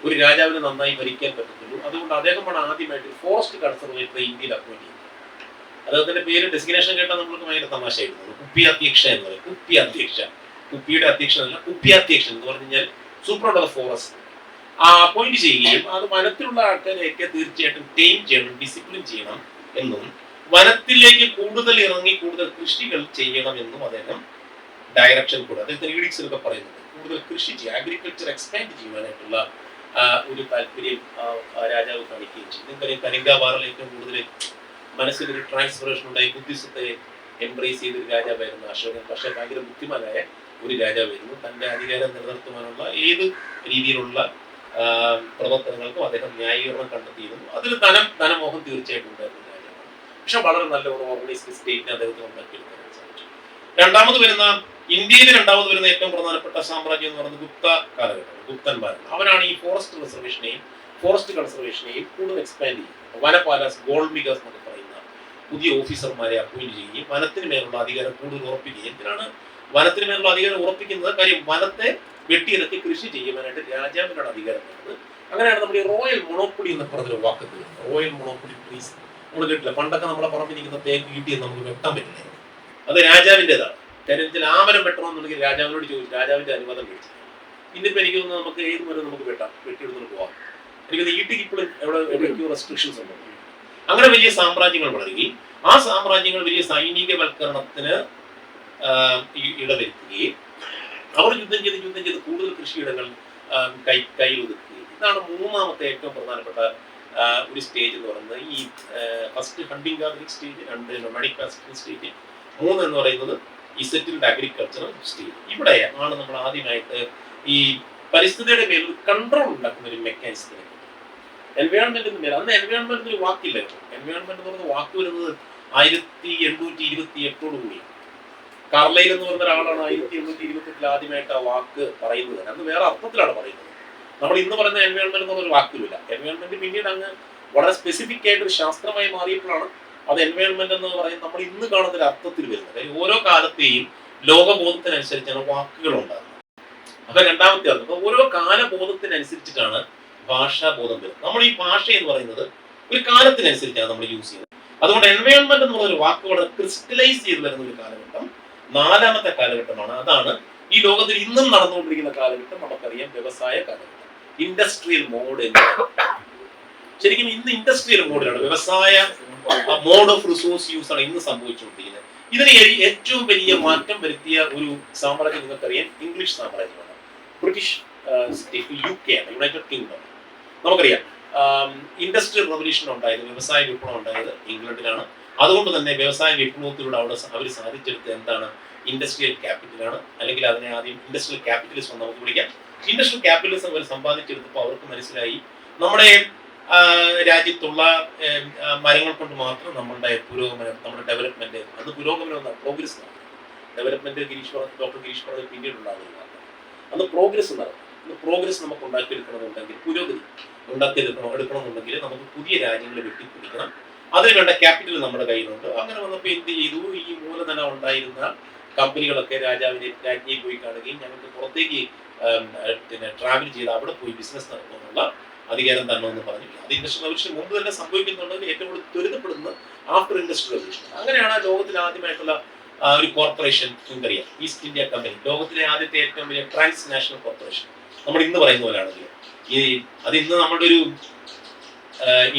ഒരു രാജാവിന് നന്നായി ഭരിക്കാൻ പറ്റത്തുള്ളൂ. അതുകൊണ്ട് അദ്ദേഹമാണ് ആദ്യമായിട്ട് ഫോറസ്റ്റ് കൺസർവേറ്ററെ ഇന്ത്യയിൽ അപ്പോയിന്റ് ചെയ്യുന്നത്. അദ്ദേഹത്തിന്റെ പേര് ഡെസിഗ്നേഷൻ കേട്ടാൽ നമ്മൾക്ക് ഭയങ്കര തമാശയായിരുന്നു. കുപ്പിയാധ്യക്ഷ എന്ന് പറയും. കുപ്പിയുടെ അധ്യക്ഷനല്ല, കുപ്പിയാധ്യക്ഷൻ എന്ന് പറഞ്ഞു കഴിഞ്ഞാൽ സൂപ്രണ്ട് ഓഫ് ഫോറസ്റ്റ്. അപ്പോയിന്റ് ചെയ്യുകയും അത് വനത്തിലുള്ള ആൾക്കാരെയൊക്കെ തീർച്ചയായിട്ടും ടൈം ചെയ്യണം, ഡിസിപ്ലിൻ ചെയ്യണം എന്നും വനത്തിലേക്ക് കൂടുതൽ ഇറങ്ങി കൂടുതൽ കൃഷികൾ ചെയ്യണമെന്നും അദ്ദേഹം ഡയറക്ഷൻ കൂടെ അദ്ദേഹത്തിന് ഈഡിക്സിലൊക്കെ പറയുന്നത്. കൂടുതൽ കൃഷി ചെയ്യുക, അഗ്രികൾച്ചർ എക്സ്പാൻഡ് ചെയ്യുവാനായിട്ടുള്ള ഒരു താല്പര്യം രാജാവ് കാണിക്കുകയും ചെയ്തു. നിങ്ങൾക്കറിയാം, കലിംഗാവാറിൽ ഏറ്റവും കൂടുതൽ മനസ്സിലൊരു ട്രാൻസ്ഫറേഷൻ ഉണ്ടായി, ബുദ്ധിസത്തെ എംബ്രേസ് ചെയ്തൊരു രാജാവായിരുന്നു അശോകൻ. പക്ഷേ ഭയങ്കര ബുദ്ധിമാനായ ഒരു രാജാവായിരുന്നു. തന്റെ അധികാരം നിലനിർത്തുവാനുള്ള ഏത് രീതിയിലുള്ള പ്രവർത്തനങ്ങൾക്കും അദ്ദേഹം ന്യായീകരണം കണ്ടെത്തിയിരുന്നു. അതിൽ ധനമോഹം തീർച്ചയായിട്ടും ഉണ്ടായിരുന്നു രാജാവ്. പക്ഷെ വളരെ നല്ല ഒരു ഓർഗനൈസ്ഡ് സ്റ്റേറ്റിനെ അദ്ദേഹത്തിന് ഉണ്ടാക്കിയെടുക്കാൻ സാധിച്ചു. ഇന്ത്യയിൽ രണ്ടാമത് വരുന്ന ഏറ്റവും പ്രധാനപ്പെട്ട സാമ്രാജ്യം എന്ന് പറയുന്നത് ഗുപ്ത കാലഘട്ടം, ഗുപ്തന്മാരാണ്. അവരാണ് ഈ ഫോറസ്റ്റ് റിസർവേഷനെയും ഫോറസ്റ്റ് കൺസർവേഷനെയും കൂടുതൽ എക്സ്പാൻഡ് ചെയ്യും. വനപാലസ്, ഗോൾമിഗേഴ്സ് എന്നൊക്കെ പറയുന്ന പുതിയ ഓഫീസർമാരെ അപ്പോയിന്റ് ചെയ്യുകയും വനത്തിന് മേലുള്ള അധികാരം കൂടുതൽ ഉറപ്പിക്കുകയും. എന്തിനാണ് വനത്തിന് മേലുള്ള അധികാരം ഉറപ്പിക്കുന്നത്? കാര്യം വനത്തെ വെട്ടിയിറക്കി കൃഷി ചെയ്യുവാനായിട്ട് രാജാവിനാണ് അധികാരം വേണ്ടത്. അങ്ങനെയാണ് നമ്മൾ ഈ റോയൽ മൊണോപ്പൊളി എന്ന് പറഞ്ഞൊരു വാക്ക്. റോയൽ മൊണോപ്പൊളി പ്ലീസ് നമ്മൾ കേട്ടില്ല. പണ്ടൊക്കെ നമ്മളെ പറമ്പിരിക്കുന്ന തേക്ക് കിട്ടിയത് നമുക്ക് വെട്ടാൻ പറ്റില്ല, അത് രാജാവിൻ്റെതാണ്. കാര്യം ആമരം വെട്ടണമെന്നുണ്ടെങ്കിൽ രാജാവിനോട് ചോദിച്ചു രാജാവിന്റെ അനുവാദം മേടിച്ചു. ഇന്നിപ്പോ എനിക്ക് തോന്നുന്നു നമുക്ക് ഏത് മരം നമുക്ക് വെട്ടാം, വെട്ടിയെടുത്ത് പോവാം. എനിക്ക് ഈട്ടിക്ക് ഇപ്പോഴും എവിടെയൊക്കെയോ റെസ്ട്രിക്ഷൻസ് ഉണ്ട്. അങ്ങനെ വലിയ സാമ്രാജ്യങ്ങൾ വളരുകയും ആ സാമ്രാജ്യങ്ങൾ വലിയ സൈനികവൽക്കരണത്തിന് ഇടവരുത്തുകയും അവർ യുദ്ധം ചെയ്ത് കൂടുതൽ കൃഷിയിടങ്ങൾ കയ്യിലൊതുക്കുകയും. ഇതാണ് 3ാമത്തെ ഏറ്റവും പ്രധാനപ്പെട്ട ഒരു സ്റ്റേജ് എന്ന് പറയുന്നത്. ഈ first hunting gathering stage, 2 nomadic pastoral stage, 3 എന്ന് പറയുന്നത് ഈ സെറ്റിൽഡ് അഗ്രികൾച്ചറൽ സ്റ്റേജ്. ഇവിടെ ആണ് നമ്മൾ ആദ്യമായിട്ട് ഈ പരിസ്ഥിതിയുടെ മേൽ ഒരു കൺട്രോൾ ഉണ്ടാക്കുന്ന ഒരു മെക്കാനിസത്തിനെ. എൻവയോൺമെന്റിന് മേലെ അന്ന് എൻവയോൺമെന്റ് ഒരു വാക്കില്ലായിരുന്നു. എൻവയോൺമെന്റ് എന്ന് പറയുന്ന വാക്ക് വരുന്നത് 1828 കൂടി. കാർലൈൽ എന്ന് പറയുന്ന ഒരാളാണ് 1828 ആദ്യമായിട്ട് ആ വാക്ക് പറയുന്നത്. അന്ന് വേറെ അർത്ഥത്തിലാണ് പറയുന്നത്. നമ്മൾ ഇന്ന് പറയുന്ന എൻവയോൺമെന്റ് എന്നൊരു വാക്കില്ല. എൻവയോൺമെന്റ് പിന്നീട് അങ്ങ് വളരെ സ്പെസിഫിക് ആയിട്ട് ഒരു ശാസ്ത്രമായി മാറിയപ്പോഴാണ് അത് എൻവയോൺമെന്റ് എന്ന് പറയുന്നത് നമ്മൾ ഇന്ന് കാണുന്ന ഒരു അർത്ഥത്തിൽ വരുന്നത്. ഓരോ കാലത്തെയും ലോകബോധത്തിനനുസരിച്ചാണ് വാക്കുകൾ ഉണ്ടാകുന്നത്. അപ്പൊ രണ്ടാമത്തെ അർത്ഥം, അപ്പൊ ഓരോ കാലബോധത്തിനനുസരിച്ചിട്ടാണ് ഭാഷാബോധം വരുന്നത്. നമ്മൾ ഈ ഭാഷ എന്ന് പറയുന്നത് ഒരു കാലത്തിനനുസരിച്ചാണ് നമ്മൾ യൂസ് ചെയ്യുന്നത്. അതുകൊണ്ട് എൻവയോൺമെന്റ് എന്ന് പറയുന്ന ഒരു വാക്ക് വളരെ ക്രിസ്റ്റലൈസ് ചെയ്ത് വരുന്ന ഒരു കാലഘട്ടം 4ാമത്തെ കാലഘട്ടമാണ്. അതാണ് ഈ ലോകത്തിൽ ഇന്നും നടന്നുകൊണ്ടിരിക്കുന്ന കാലഘട്ടം. നമുക്കറിയാം, വ്യവസായ കാലഘട്ടം, ഇൻഡസ്ട്രിയൽ മോഡ്. ശരിക്കും ഇന്ന് ഇൻഡസ്ട്രിയൽ മോഡിലാണ്, വ്യവസായ മോഡ് ഓഫ് റിസോഴ്സ് യൂസ് ആണ് ഇന്ന് സംഭവിച്ചുകൊണ്ടിരിക്കുന്നത്. ഇതിന് ഏറ്റവും വലിയ മാറ്റം വരുത്തിയ ഒരു സാമ്രാജ്യം നിങ്ങൾക്കറിയാം, ഇംഗ്ലീഷ് സാമ്രാജ്യമാണ്. ബ്രിട്ടീഷ് സ്റ്റേറ്റ് UK ആണ്, യുണൈറ്റഡ് കിങ്ഡം. നമുക്കറിയാം ഇൻഡസ്ട്രിയൽ റവല്യൂഷൻ ഉണ്ടായത്, വ്യവസായ വിപ്ലവം ഉണ്ടായത് ഇംഗ്ലണ്ടിലാണ്. അതുകൊണ്ട് തന്നെ വ്യവസായ വിപ്ലവത്തിലൂടെ അവിടെ അവർ സാധിച്ചെടുത്തത് എന്താണ്? ഇൻഡസ്ട്രിയൽ ക്യാപിറ്റലാണ്, അല്ലെങ്കിൽ അതിനെ ആദ്യം ഇൻഡസ്ട്രിയൽ ക്യാപിറ്റലിസം നമുക്ക് വിളിക്കാം. ഇൻഡസ്ട്രിയൽ ക്യാപിറ്റലിസം അവർ സമ്പാദിച്ചെടുത്തപ്പോൾ അവർക്ക് മനസ്സിലായി നമ്മുടെ രാജ്യത്തുള്ള മരങ്ങൾ കൊണ്ട് മാത്രം നമ്മളുടെ പുരോഗമനം, നമ്മുടെ ഡെവലപ്മെന്റ്, അത് പുരോഗമനം എന്നാണ്, പ്രോഗ്രസ് നടക്കും. ഡെവലപ്മെന്റ് ഡോക്ടർ ഗിരീഷ് പറഞ്ഞത് പിന്നീടുണ്ടാകുന്നതാണ്. അന്ന് പ്രോഗ്രസ് നടക്കും. അന്ന് പ്രോഗ്രസ് നമുക്ക് ഉണ്ടാക്കിയെടുക്കണമെന്നുണ്ടെങ്കിൽ, പുരോഗതി എടുക്കണമെന്നുണ്ടെങ്കിൽ നമുക്ക് പുതിയ രാജ്യങ്ങളെ വെട്ടിപ്പിടിക്കണം. അതിനുവേണ്ട ക്യാപിറ്റൽ നമ്മുടെ കയ്യിലുണ്ട്. അങ്ങനെ വന്നപ്പോൾ എന്ത് ചെയ്തു? ഈ മൂലധനം ഉണ്ടായിരുന്ന കമ്പനികളൊക്കെ രാജ്ഞിയെ പോയി കാണുകയും ഞങ്ങൾക്ക് പുറത്തേക്ക് ട്രാവൽ ചെയ്ത് അവിടെ പോയി ബിസിനസ് നടത്തുമെന്നുള്ള അധികാരം തരണമെന്ന് പറഞ്ഞു. അത് ഇൻഡസ്ട്രിയൽ റവല്യൂഷൻ മുമ്പ് തന്നെ സംഭവിക്കുന്നുണ്ടെങ്കിൽ ഏറ്റവും കൂടുതൽ ത്വരിതപ്പെടുന്നത് ആഫ്റ്റർ ഇൻഡസ്ട്രിയൽ റവല്യൂഷൻ. അങ്ങനെയാണ് ലോകത്തിൽ ആദ്യമായിട്ടുള്ള ഒരു കോർപ്പറേഷൻ, നിങ്ങൾക്കറിയാം, ഈസ്റ്റ് ഇന്ത്യ കമ്പനി, ലോകത്തിലെ ആദ്യത്തെ ഏറ്റവും വലിയ ട്രാൻസ് നാഷണൽ കോർപ്പറേഷൻ. നമ്മൾ ഇന്ന് പറയുന്ന പോലെയാണെങ്കിൽ അത് ഇന്ന് നമ്മുടെ ഒരു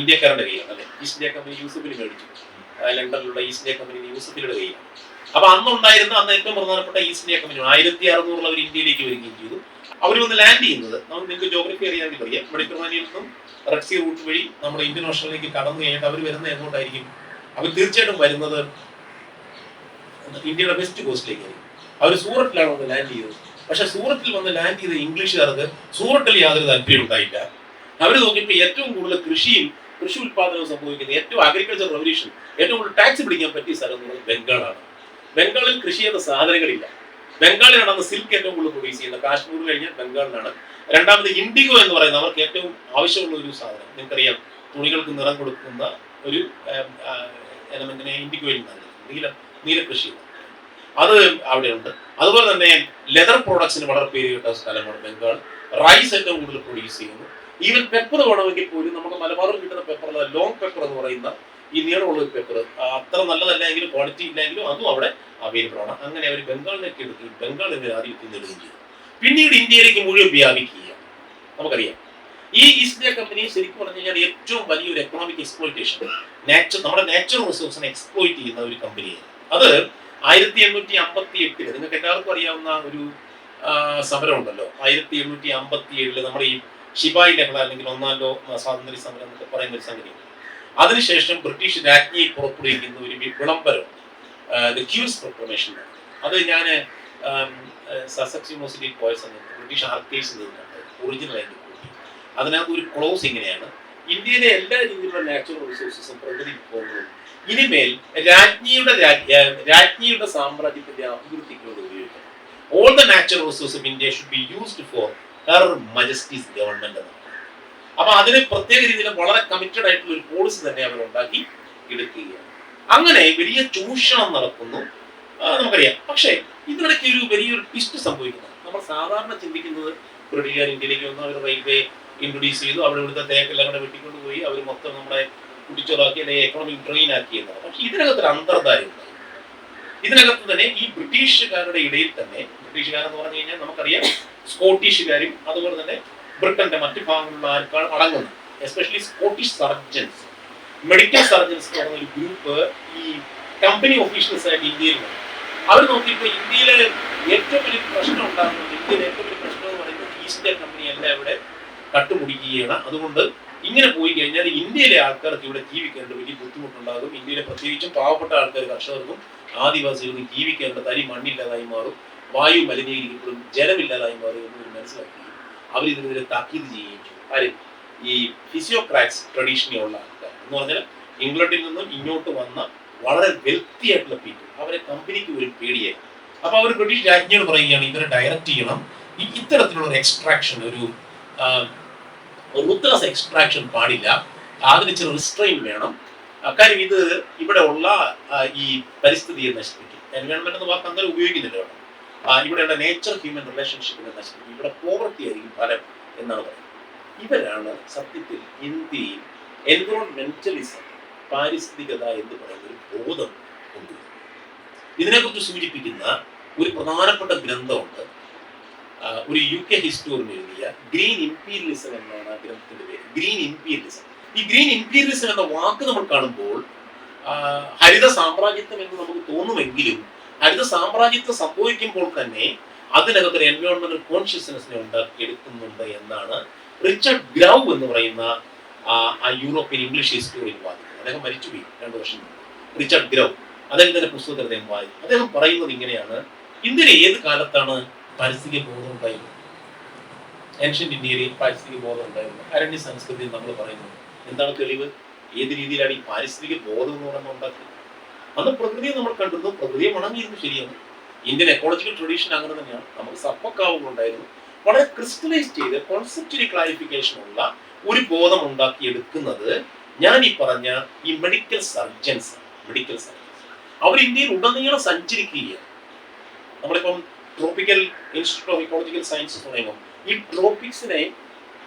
ഇന്ത്യക്കാരുടെ കയ്യിലാണ്, അല്ലെ? ഈസ്റ്റ് ഇന്ത്യ കമ്പനി യൂസഫിൽ മേടിച്ചു, ലണ്ടനിലുള്ള ഈസ്റ്റ് ഇന്ത്യ കമ്പനി യൂസഫിയുടെ കയ്യിലാണ്. അപ്പൊ അന്നുണ്ടായിരുന്ന ഏറ്റവും പ്രധാനപ്പെട്ട ഈസ്റ്റ് ഇന്ത്യ കമ്പനി 1600 അവർ ഇന്ത്യയിലേക്ക് വരികയും ചെയ്തു. അവർ വന്ന് ലാൻഡ് ചെയ്യുന്നത്, നിങ്ങൾക്ക് ജോഗ്രഫി അറിയാമെങ്കിൽ അറിയാം, മെഡിറ്ററേനിയനിൽ നിന്നും റെഡ് സീ റൂട്ട് വഴി നമ്മുടെ ഇന്ത്യൻ ഓഷനിലേക്ക് കടന്നു കഴിഞ്ഞിട്ട് അവർ വരുന്നത് എങ്ങോട്ടായിരിക്കും? അവർ തീർച്ചയായിട്ടും വരുന്നത് ഇന്ത്യയുടെ വെസ്റ്റ് കോസ്റ്റിലേക്കായിരിക്കും. അവർ സൂററ്റിലാണ് വന്ന് ലാൻഡ് ചെയ്തത്. പക്ഷെ സൂറത്തിൽ വന്ന് ലാൻഡ് ചെയ്ത ഇംഗ്ലീഷുകാർക്ക് സൂററ്റിൽ യാതൊരു താല്പര്യം ഉണ്ടായില്ല. അവർ നോക്കിയപ്പോൾ ഏറ്റവും കൂടുതൽ കൃഷി ഉത്പാദനവും സംഭവിക്കുന്നത്, ഏറ്റവും അഗ്രികൾച്ചർ റവല്യൂഷൻ, ഏറ്റവും കൂടുതൽ ടാക്സ് പിടിക്കാൻ പറ്റിയ സ്ഥലം എന്ന് പറയുന്നത് ബംഗാളാണ്. ബംഗാളിൽ കൃഷി ചെയ്യുന്ന സാധനങ്ങളില്ല. ബംഗാളിലാണ് അന്ന് സിൽക്ക് ഏറ്റവും കൂടുതൽ പ്രൊഡ്യൂസ് ചെയ്യുന്നത്. കാശ്മീർ കഴിഞ്ഞാൽ ബംഗാളിലാണ്. രണ്ടാമത് ഇൻഡിഗോ എന്ന് പറയുന്നത് അവർക്ക് ഏറ്റവും ആവശ്യമുള്ള ഒരു സാധനം. നിങ്ങൾക്കറിയാം, തുണികൾക്ക് നിറം കൊടുക്കുന്ന ഒരു എലമെന്റിനെ ഇൻഡിഗോയിൽ നീല കൃഷി, അത് അവിടെയുണ്ട്. അതുപോലെ തന്നെ ലെതർ പ്രോഡക്ട്സിന് വളരെ പേര് കേട്ട സ്ഥലമാണ് ബംഗാൾ. റൈസ് ഏറ്റവും കൂടുതൽ പ്രൊഡ്യൂസ് ചെയ്യുന്നു. ഈവൻ പെപ്പർ വേണമെങ്കിൽ പോലും നമുക്ക് മലബാറിൽ കിട്ടുന്ന പെപ്പർ, ലോങ് പെപ്പർ എന്ന് പറയുന്ന ഈ നീളമുള്ള ഒരു പെപ്പർ, അത്ര നല്ലതല്ല എങ്കിലും ക്വാളിറ്റി ഇല്ലെങ്കിലും അതും അവിടെ അവൈലബിൾ ആണ്. അങ്ങനെ അവർ ബംഗാളിലേക്ക് എടുക്കുകയും ബംഗാളിൽ ആധിപത്യം നേടുകയും ചെയ്തു. പിന്നീട് ഇന്ത്യയിലേക്ക് മുഴുവൻ വ്യാപിക്കുകയാണ്. നമുക്കറിയാം, ഈ ഈസ്റ്റ് ഇന്ത്യ കമ്പനി ശരിക്കും പറഞ്ഞു കഴിഞ്ഞാൽ ഏറ്റവും വലിയൊരു എക്കണോമിക് എക്സ്പ്ലോയിറ്റേഷൻ, നമ്മുടെ നാച്ചുറൽ റിസോഴ്സിനെ എക്സ്പ്ലോയിറ്റ് ചെയ്യുന്ന ഒരു കമ്പനിയാണ്. അത് 1858 നിങ്ങൾക്ക് എല്ലാവർക്കും അറിയാവുന്ന ഒരു സമരം ഉണ്ടല്ലോ, 1857 നമ്മുടെ ഈ ഷിപായി ലഹള, അല്ലെങ്കിൽ ഒന്നാം സ്വാതന്ത്ര്യ സമരം എന്നൊക്കെ പറയുന്ന ഒരു സംഗതിയുണ്ട്. അതിനുശേഷം ബ്രിട്ടീഷ് രാജ്ഞി പുറപ്പെടുവിക്കുന്ന ഒരു വിളംബരം, ദ ക്യൂസ് പ്രൊക്ലമേഷൻ. അത് ഞാൻ സസെക്സ് യൂണിവേഴ്സിറ്റിയിൽ പോയ സമയത്ത് ബ്രിട്ടീഷ് ആർക്കൈവ്സ് ഒറിജിനലായിട്ട് കൂട്ടി. അതിനകത്ത് ഒരു ക്ലോസ് ഇങ്ങനെയാണ്: ഇന്ത്യയിലെ എല്ലാ രീതിയിലുള്ള നാച്ചുറൽ റിസോഴ്സസും പ്രകൃതി വിഭവങ്ങളും ഇനിമേൽ രാജ്ഞിയുടെ സാമ്രാജ്യത്തിന്റെ അഭിവൃദ്ധിക്ക് വേണ്ടി ഉപയോഗിക്കണം. All the natural resource of India should be used for her Majesty's government എന്നാണ്. അപ്പൊ അതിന് പ്രത്യേക രീതിയിൽ വളരെ കമ്മിറ്റഡ് ആയിട്ടുള്ള ഒരു പോളിസി തന്നെ അവർ ഉണ്ടാക്കി എടുക്കുകയാണ്. അങ്ങനെ വലിയ ചൂഷണം നടക്കുന്നു, നമുക്കറിയാം. പക്ഷേ ഇതിനിടയ്ക്ക് ഒരു വലിയൊരു ട്വിസ്റ്റ് സംഭവിക്കുന്നത്, നമ്മൾ സാധാരണ ചിന്തിക്കുന്നത് ബ്രിട്ടീഷുകാർ ഇന്ത്യയിലേക്ക് വന്നു, അവർ റെയിൽവേ ഇൻട്രൊഡ്യൂസ് ചെയ്തു, അവിടെ ഇവിടുത്തെ തേക്കെല്ലാം കൂടെ വെട്ടിക്കൊണ്ട് പോയി, അവർ മൊത്തം നമ്മുടെ കുടിച്ചോറാക്കി, അല്ലെങ്കിൽ എക്കണോമിക് ഡ്രെയിൻ ആക്കി എന്നാണ്. പക്ഷെ ഇതിനകത്തൊരു അന്തർധാരം ഉണ്ടായി. ഇതിനകത്ത് തന്നെ ഈ ബ്രിട്ടീഷുകാരുടെ ഇടയിൽ തന്നെ, ബ്രിട്ടീഷുകാരെന്ന് പറഞ്ഞു കഴിഞ്ഞാൽ നമുക്കറിയാം സ്കോട്ടിഷുകാരും അതുപോലെ തന്നെ ബ്രിട്ടന്റെ മറ്റു ഭാഗങ്ങളിലുള്ള ആൾക്കാർ അടങ്ങുന്നു. Especially Scottish surgeons, medical surgeons എന്ന് പറഞ്ഞ ഒരു ഗ്രൂപ്പ് ഈ കമ്പനി ഓഫീഷ്യൽസ് ആയിട്ട് ഇന്ത്യയിൽ വന്നു. അവർ നോക്കിയപ്പോൾ ഇന്ത്യയിലെ ഏറ്റവും വലിയ പ്രശ്നം ഉണ്ടാകുന്നത്, ഇന്ത്യയിലെ ഏറ്റവും വലിയ പ്രശ്നം എന്ന് പറയുന്നത് ഈസ്റ്റ് ഇന്ത്യ കമ്പനി എല്ലാം ഇവിടെ കട്ടുമുടിക്കുകയാണ്. അതുകൊണ്ട് ഇങ്ങനെ പോയി കഴിഞ്ഞാൽ ഇന്ത്യയിലെ ആൾക്കാർക്ക് ഇവിടെ ജീവിക്കേണ്ട വലിയ ബുദ്ധിമുട്ടുണ്ടാകും. ഇന്ത്യയിലെ പ്രത്യേകിച്ചും പാവപ്പെട്ട ആൾക്കാർ, കർഷകർക്കും ആദിവാസികൾക്കും ജീവിക്കേണ്ട തരി മണ്ണില്ലാതായി മാറും, വായു മലിനീകരിക്കപ്പെടും, ജലമില്ലാതായി മാറും എന്നൊരു മനസ്സിലാക്കി അവരിതിനെതിരെ താക്കീത് ചെയ്യുകയും ചെയ്യും. ആരും ഈ ഫിസിയോക്രാറ്റ്സ് ട്രഡീഷനിലുള്ള ആൾക്കാർ എന്ന് പറഞ്ഞാൽ ഇംഗ്ലണ്ടിൽ നിന്നും ഇങ്ങോട്ട് വന്ന വളരെ വെൽത്തി ആയിട്ടുള്ള പീപ്പിൾ, അവരെ കമ്പനിക്ക് ഒരു പേടിയായി. അപ്പൊ അവർ ബ്രിട്ടീഷ് രാജ്ഞിയോട് പറയുകയാണ്, ഇവരെ ഡയറക്റ്റ് ചെയ്യണം, ഇത്തരത്തിലുള്ള ഒരു എക്സ്ട്രാക്ഷൻ, ഒരു റുത്ലസ് എക്സ്ട്രാക്ഷൻ പാടില്ല, അതിന് ചില റിസ്ട്രെയിൻ വേണം. കാര്യം ഇത് ഇവിടെ ഉള്ള ഈ പരിസ്ഥിതിയെ നശിപ്പിക്കും. എൻവയോൺമെന്റ് എന്ന വാക്ക് അങ്ങനെ ഉപയോഗിക്കുന്നില്ല ഇവിടെ. ഇവിടെയുള്ള നേച്ചർ ഹ്യൂമൻ റിലേഷൻഷിപ്പിനെ നശിപ്പിക്കും, ഇവിടെ പോവർട്ടി ആയിരിക്കും ഫലം എന്നാണ് പറയുന്നത്. ഇവരാണ് സത്യത്തിൽ ഇന്ത്യയിൽ എൻവയോൺമെന്റലിസം, പാരിസ്ഥിതികത എന്ന് പറയുന്ന ഒരു ബോധം കൊണ്ടുവരുന്നത്. ഇതിനെക്കുറിച്ച് സൂചിപ്പിക്കുന്ന ഒരു പ്രധാനപ്പെട്ട ഗ്രന്ഥമുണ്ട്, ഒരു UK ഹിസ്റ്റോറിയൻ എഴുതിയ ഗ്രീൻ ഇംപീരിയലിസം എന്നാണ് ആ ഗ്രന്ഥത്തിന്റെ പേര്. Green imperialism. ഈ ഗ്രീൻ ഇംപീരിയലിസം എന്ന വാക്ക് നമ്മൾ കാണുമ്പോൾ ഹരിത സാമ്രാജ്യത്വം എന്ന് നമുക്ക് തോന്നുമെങ്കിലും ഹരിത സാമ്രാജ്യത്വം സംഭവിക്കുമ്പോൾ തന്നെ അതിനകത്തൊരു എൻവയോൺമെന്റൽ കോൺഷ്യസ്നെസ്സിനെ എടുക്കുന്നുണ്ട് എന്നാണ് റിച്ചർഡ് ഗ്രൗ എന്ന് പറയുന്ന ആ യൂറോപ്യൻ ഇംഗ്ലീഷ് ഹിസ്റ്റോറിയൻ വാദിക്കുന്നത്. അദ്ദേഹം മരിച്ചുപോയി 2 വർഷം മുമ്പ്. റിച്ചർഡ് ഗ്രൗ അദ്ദേഹത്തിന്റെ പുസ്തകത്തിൽ അദ്ദേഹം വായിക്കും. അദ്ദേഹം പറയുന്നത് ഇങ്ങനെയാണ്: ഇന്ത്യയിലെ ഏത് കാലത്താണ് പാരിസ്ഥിതിക ബോധം ഉണ്ടായിരുന്നത്? ഏൻഷ്യന്റ് ഇന്ത്യയിൽ പാരിസ്ഥിതിക ബോധം ഉണ്ടായിരുന്നു. അരണ്യ സംസ്കൃതിയിൽ നമ്മൾ പറയുന്നത് എന്താണ് തെളിവ്? ഏത് രീതിയിലാണ് ഈ പാരിസ്ഥിതിക ബോധം എന്ന് പറയുന്നത് ഉണ്ടാക്കുന്നത്? അന്ന് പ്രകൃതിയെ നമ്മൾ കണ്ടിരുന്നു, പ്രകൃതിയെ മണങ്ങിയിരുന്നു, ശരിയാണ്. ഇന്ത്യൻ എക്കോളജിക്കൽ ട്രഡീഷൻ അങ്ങനെ തന്നെയാണ്. നമുക്ക് സർപ്പക്കാവുകൾ ഉണ്ടായിരുന്നു. വളരെ ക്രിസ്റ്റലൈസ് ചെയ്ത് കോൺസെപ്റ്റലി ക്ലാരിഫിക്കേഷൻ ഉള്ള ഒരു ബോധം ഉണ്ടാക്കിയെടുക്കുന്നത് ഞാൻ ഈ പറഞ്ഞ ഈ മെഡിക്കൽ സർജൻസ് അവർ ഇന്ത്യയിൽ ഉടനീളം സഞ്ചരിക്കുകയാണ്. നമ്മളിപ്പം tropical institute of ecological sciences പറയുമ്പോൾ ഈ ട്രോപ്പിക്സിനെ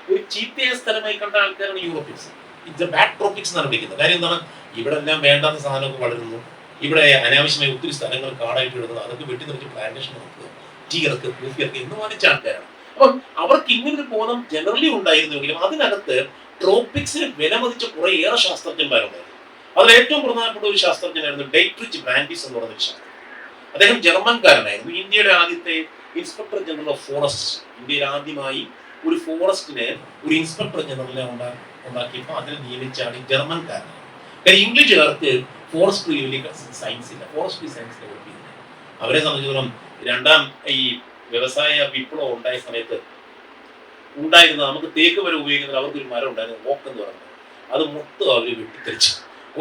ഒരു ചീത്തയായ സ്ഥലമായി കണ്ട ആൾക്കാരാണ് Europeans. It's A bad Tropics എന്നാണ് വിളിക്കുന്നത്. കാര്യം എന്താണ്? ഇവിടെ എല്ലാം വേണ്ടാത്ത സാധനമൊക്കെ വളരുന്നു, ഇവിടെ അനാവശ്യമായി ഒത്തിരി സ്ഥലങ്ങൾ കാടായിട്ട് ഇടുന്നത്, അതൊക്കെ വെട്ടി നിറച്ച് പ്ലാന്റേഷൻ നടക്കുക, ടീയർക്ക് കോഫിയർക്ക് എന്ന് വാങ്ങിച്ച ആൾക്കാരാണ്. അപ്പം അവർക്ക് ഇങ്ങനൊരു ബോധം ജനറലി ഉണ്ടായിരുന്നെങ്കിലും അതിനകത്ത് ട്രോപ്പിക്സിന് വിലമതിച്ച കുറേയേറെ ശാസ്ത്രജ്ഞന്മാരുണ്ടായിരുന്നു. അതിൽ ഏറ്റവും പ്രധാനപ്പെട്ട ഒരു ശാസ്ത്രജ്ഞനായിരുന്നു ഡൈട്രിച്ച് ബ്രാൻഡിസ് എന്ന് പറയുന്ന ശാസ്ത്രജ്ഞൻ. അദ്ദേഹം ജർമ്മൻകാരനായിരുന്നു. ഇന്ത്യയുടെ ആദ്യത്തെ ഇൻസ്പെക്ടർ ജനറൽ ഓഫ് ഫോറസ്റ്റ്, ഇന്ത്യയിൽ ആദ്യമായി ഒരു ഫോറസ്റ്റിന് ഒരു ഇൻസ്പെക്ടർ ജനറലിനെ ഉണ്ടാക്കിയപ്പോൾ അതിനെ നിയമിച്ചാണ് ഈ ജർമ്മൻകാരൻ. കാര്യം ഇംഗ്ലീഷുകാർക്ക് ഫോറസ്ട്രി വലിയ സയൻസ് ഇല്ല, ഫോറസ്ട്രി സയൻസിനെ പഠിപ്പിക്കുന്നത്. അവരെ സംബന്ധിച്ചിടത്തോളം രണ്ടാം ഈ വ്യവസായ വിപ്ലവം ഉണ്ടായ സമയത്ത് ഉണ്ടായിരുന്ന നമുക്ക് തേക്ക് മരം ഉപയോഗിക്കുന്നത് അവർക്കൊരു മരം ഉണ്ടായിരുന്നു, ഓക്ക് എന്ന് പറയുന്നത്. അത് മൊത്തം അവർ വെട്ടിത്തെറിച്ചു.